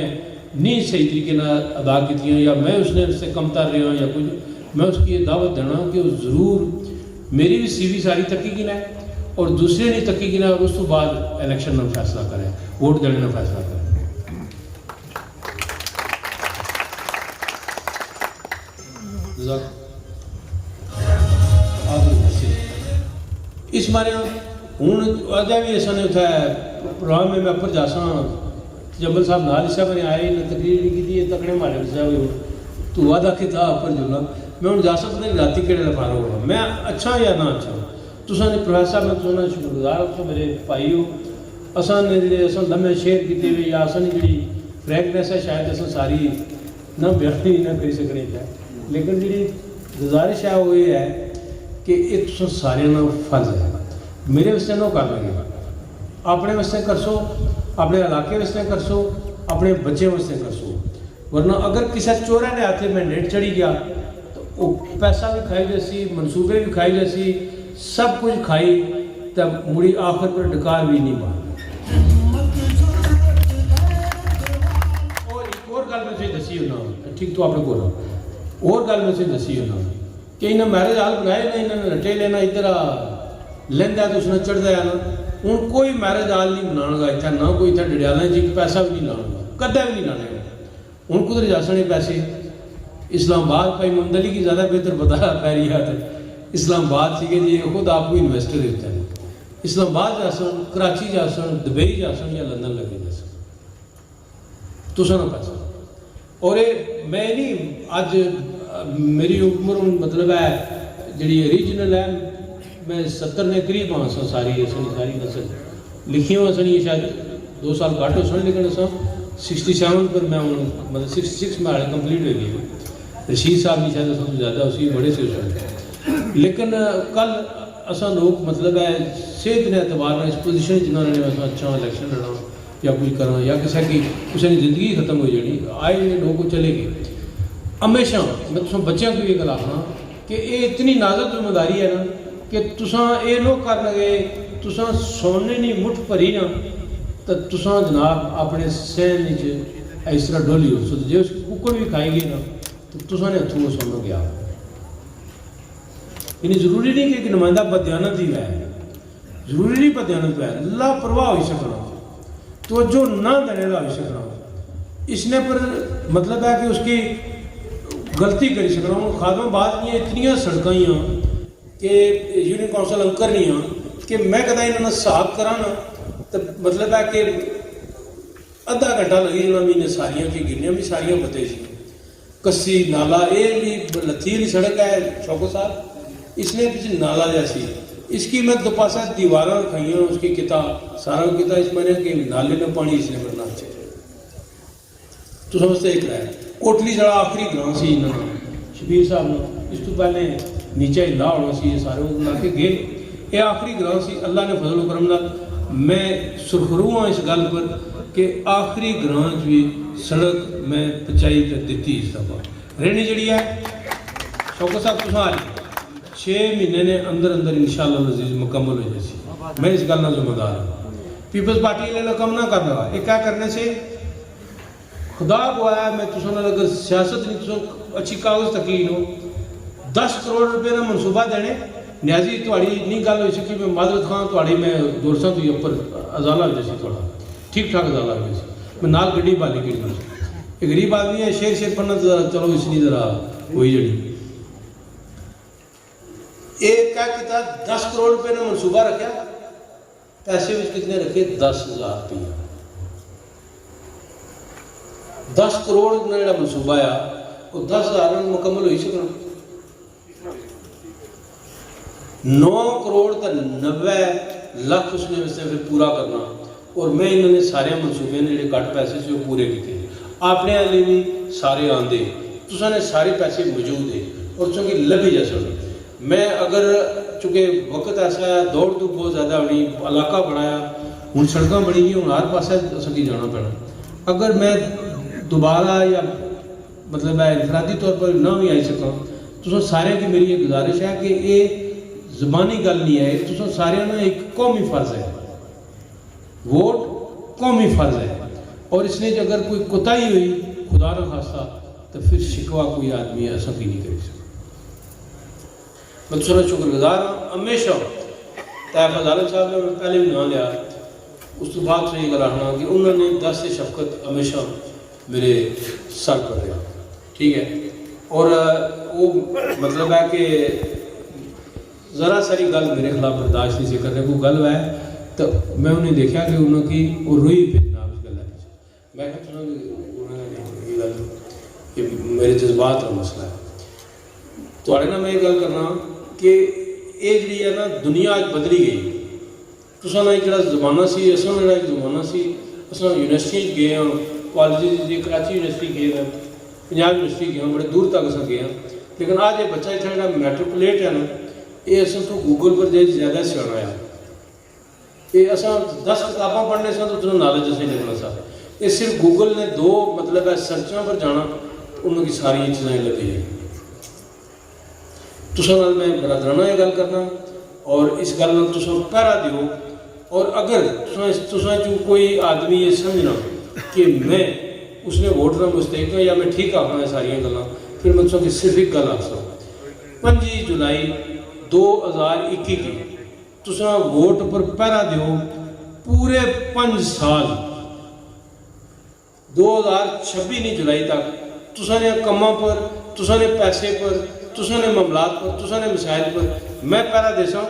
نہیں صحیح طریقے ادا کیتیاں یا میں اس نے اس سے کم تر رہا یا کچھ میں اس کی یہ دعوت دینا کہ وہ ضرور میری بھی سی وی ساری تکی کی نہ اور دوسرے نہیں تکی کی نہ اور اس تو بعد الیکشن میں فیصلہ کریں ووٹ دینے میں فیصلہ کریں. اس مارے ہوں اجا بھی ایسا نہیں اٹھایا پروگرام میں اپر جاسا جبل صاحب نال صاحب نے آئے تقریر نہیں کی تکڑے مارے صاحب تو وعدہ کہ تھا اپر جملہ میں ہوں جا سکتا نہیں راتی کہڑے لفار ہوگا میں اچھا یا نہ اچھا تساں نے پروفیسر صاحب میں تساں شکر گزار ہو میرے بھائی ہو. اساں نے جڑے اساں لمحے شیئر کیتے ہوئے یا اساں جڑی فریگنس ہے شاید اساں ساری نہ بیان نہ کری سکنے چاہے لیکن جڑی گزارش ہے وہ یہ ہے کہ یہ تساں سارے نہ فرض ہے میرے واسطے نہ کر لگے اپنے واسطے کرسو اپنے علاقے واسطے کرسو اپنے بچے واسطے کرسو. ورنہ اگر کسی چورے نے ہاتھ میں نیٹ چڑھی گیا تو وہ پیسہ بھی کھائی جیسی منصوبے بھی کھائی جیسی سب کچھ کھائی تب مڑی آخر پر ڈکار بھی نہیں مار. اور گل میں سے دسی ہونا ٹھیک تو آپ نے بولا اور گل میں سے دسی ہونا کہ انہیں میرج ہال بنائے نا انہوں نے رٹے لینا ادھر لینا تو اس نے چڑھ دیا نا ہوں کوئی میرج ہال نہیں بنا گا اتنا نہ کوئی اتنا ڈڈیالا جی پیسہ بھی نہیں لانا گا کدے بھی نہیں لانے گا. ہوں کدھر جا سنے پیسے اسلام آباد پائی ممدلی کی زیادہ بہتر پتا پی رہی ہے اسلام آباد سی کہ جی خود آپ کو انویسٹر دیتا ہے اسلام آباد جا سن کراچی جا سن دبئی جا سن یا لندن لگے جا سن تو سنو پیسہ. اور میں نہیں اج میری عمر مطلب ہے جڑی ریجنل ہے میں 70 نے قریب ہاں سا ساری ساری نسل لکھی ہوا سنی شاید 2 سال گھٹ ہو سن لیکن اصل 67 پر میں مطلب 66 میں کمپلیٹ ہو گئی. رشید صاحب کی شاید اصل زیادہ اسی بڑے سے سن لیکن کل اصل لوگ مطلب ہے صحت نے اعتبار میں اس پوزیشن جنہوں نے اچھا الیکشن لڑا یا کچھ کرنا یا کسی کی کسی کی زندگی ختم ہو جانی آئے لوگ چلے گئے. ہمیشہ میں تو بچوں کو یہ گل آخنا کہ یہ اتنی نازک ذمہ داری ہے نا کہ تساں یہ نو کر لگے تساں سونے نہیں مٹھ بھری نا تو تساں جناب اپنے سہن اس طرح ڈولی ہو سو جی اس ککڑ بھی کھائیں گے نا تو تساں نے ہتھوں سونا گیا. یعنی ضروری نہیں کہ ایک نمائندہ بدیانت ہی ہے, ضروری نہیں بدیانت ہے, لاپرواہ ہوئی سکنا, توجہ نہ دینے کا ہوئی سکنا, اس نے پر مطلب ہے کہ اس کی غلطی کری سکنا ہوں. خادم بعد یہ اتنی سڑکیں ہیں کہ یونین کونسل انکر نہیں ہیں کہ میں کہتا انہوں نے صاحب کرانا تو مطلب ہے کہ ادھا گھنٹہ لگی جانا مہینے ساریاں کی گرنیاں بھی ساریاں پتے سی کسی نالا یہ بھی لتھی والی سڑک ہے شوکو صاحب, اس نے کچھ نالا جیسی اس کی میں دو پاسہ دیواراں رکھائیاں اس کی کتاب سارا کتاب اس میں نے کہ نالے میں پانی اس نے بھرنا چاہیے. تو سمجھتے ایک رہا ہے کوٹلی جڑا آخری گراں سی انہوں نے شبیر صاحب نے اس تو پہلے نیچے لا ہونا سی یہ سارے وہ لا کے گئے یہ آخری گراں سی. اللہ نے فضل و کرم نال میں سرخرو ہاں اس گل پر کہ آخری گراں بھی سڑک میں پچائی دیتی اس دفعہ رہنی جڑی ہے شوکت صاحب تو آ رہی 6 مہینے نے اندر اندر انشاءاللہ عزیز مکمل ہو جیسی. میں اس گل نہ ذمہ دار ہوں. پیپلز پارٹی لے لو کم نہ کر رہا یہ کیا کرنے سے خدا کو آیا میں تسوں اگر سیاست نہیں تسوں اچھی کاغذ تقین ہو 10 کروڑ روپے کا منصوبہ دینے نیازی تھوڑی نہیں گل ہوئی سکی میں معذرت خان تھوڑی میں دورساں تو اوپر ازالہ ہو جیسی تھوڑا ٹھیک ٹھاک ازالہ ہو جیسی میں نال گڈی بالی کی ایک غریب آدمی ہے شیر پڑھنا تو ذرا چلو اس لیے ذرا وہی جڑی ایک کیا کتا 10 کروڑ روپے نے منصوبہ رکھا پیسے بھی کتنے رکھے 10,000 روپیہ 10 کروڑ نے جڑا منصوبہ آیا وہ 10,000 میں مکمل ہوئی سکنا 9 کروڑ تا 90 لاکھ اس نے پھر پورا کرنا اور میں انہوں نے سارے منصوبے نے جڑے کٹ پیسے سے وہ پورے کیتے اپنے والے بھی سارے آندے تو نے سارے پیسے موجود ہیں اور چونکہ لبھی جیسا میں اگر چونکہ وقت ایسا ہے دوڑ تو بہت زیادہ ہونی علاقہ بڑھایا ہوں سڑکیں بڑی گئی ہوں ہر پاسے سکی جانا پڑنا اگر میں دوبارہ یا مطلب ہے انفرادی طور پر نہ بھی آئی سکا تو سارے کی میری یہ گزارش ہے کہ یہ زبانی گل نہیں ہے تو سارے نا ایک قومی فرض ہے ووٹ قومی فرض ہے اور اس نے اگر کوئی کوتاہی ہوئی خدا نہ خواستہ تو پھر شکوہ کوئی آدمی ایسا بھی نہیں کر سکتا. میں تو شکر گزار ہوں ہمیشہ طیب عدالت صاحب نے پہلے بھی نام لیا اس تو بعد سے یہ گل آنا کہ انہوں نے 10 سے شفقت ہمیشہ میرے سر پر رہا ٹھیک ہے اور وہ مطلب ہے کہ ذرا ساری گل میرے خلاف برداشت نہیں سے کرنے کو گل ہے تو میں انہیں دیکھا کہ انہوں کی وہ روئی پہ جناب اس گل ہے میں کہتا ہوں کہ یہ گل یہ میرے جذبات کا مسئلہ ہے تو نا میں یہ گل کرنا کہ یہ جڑی ہے نا دنیا آج بدلی گئی تو سانا ایک جڑا زمانہ سی اصل جڑا ایک زمانہ سی اصل یونیورسٹی گئے ہیں کالجز کراچی یونیورسٹی گئے ہیں پنجاب یونیورسٹی گئے ہیں بڑے دور تک اصل گئے ہیں لیکن آج یہ بچہ اتنا جڑا میٹروپولیٹ ہے نا یہ اصل تو گوگل پر جائے زیادہ سیاح ہے یہ اصل 10 کتاباں پڑھنے سے تو تمہیں نالج اسے لگنا سا یہ صرف گوگل نے 2 مطلب ہے سرچوں پر جانا انہوں کی ساری چیزیں لگی ہیں تساں نال میں برادرانہ یہ گل کرنا اور اس گل نال تساں پہرا دیو اور اگر تساں جو کوئی آدمی یہ سمجھنا کہ میں اس نے ووٹ نہ مستحق ہوں یا میں ٹھیک آخنا ہے ساری گلاں پھر میں تساں کی صرف ایک گل آخ سکتا 5 جولائی 2021 کی تساں ووٹ پر پہرا دیو پورے 5 سال 2026 جولائی تک تساں نے کماں پر تساں نے پیسے پر تساں نے معاملات پر تساں نے مسائل پر میں پہرا دے سا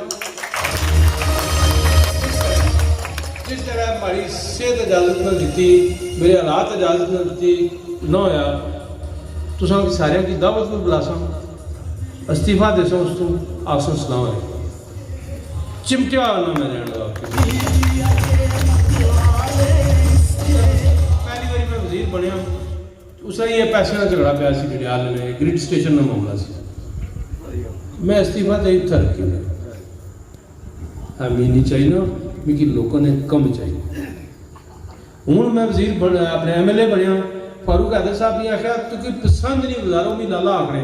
جس طرح ہماری صحت اجازت نہ دیتی میرے حالات اجازت نہ دیتی نہ ہویا تساں سارے کی دعوت کو بلا سا استعفیٰ دے سا اس تو آسان السلام علیکم چمٹیا نہ میں رہنے گا پہلی باری میں وزیر بنیا اس طرح یہ پیسے کا جھگڑا پیا سی ڈڈیال میں گریڈ اسٹیشن کا معاملہ سی میں استعفیٰ دے تھا رکھی میں ہمیں نہیں چاہیے نا کیونکہ لوگوں نے کم چاہیے ہوں میں وزیر اپنے ایم ایل اے بنیا فاروق حیدر صاحب نے آخیا تو کوئی پسند نہیں گزارو بھی لالا آخنے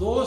2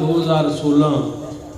2016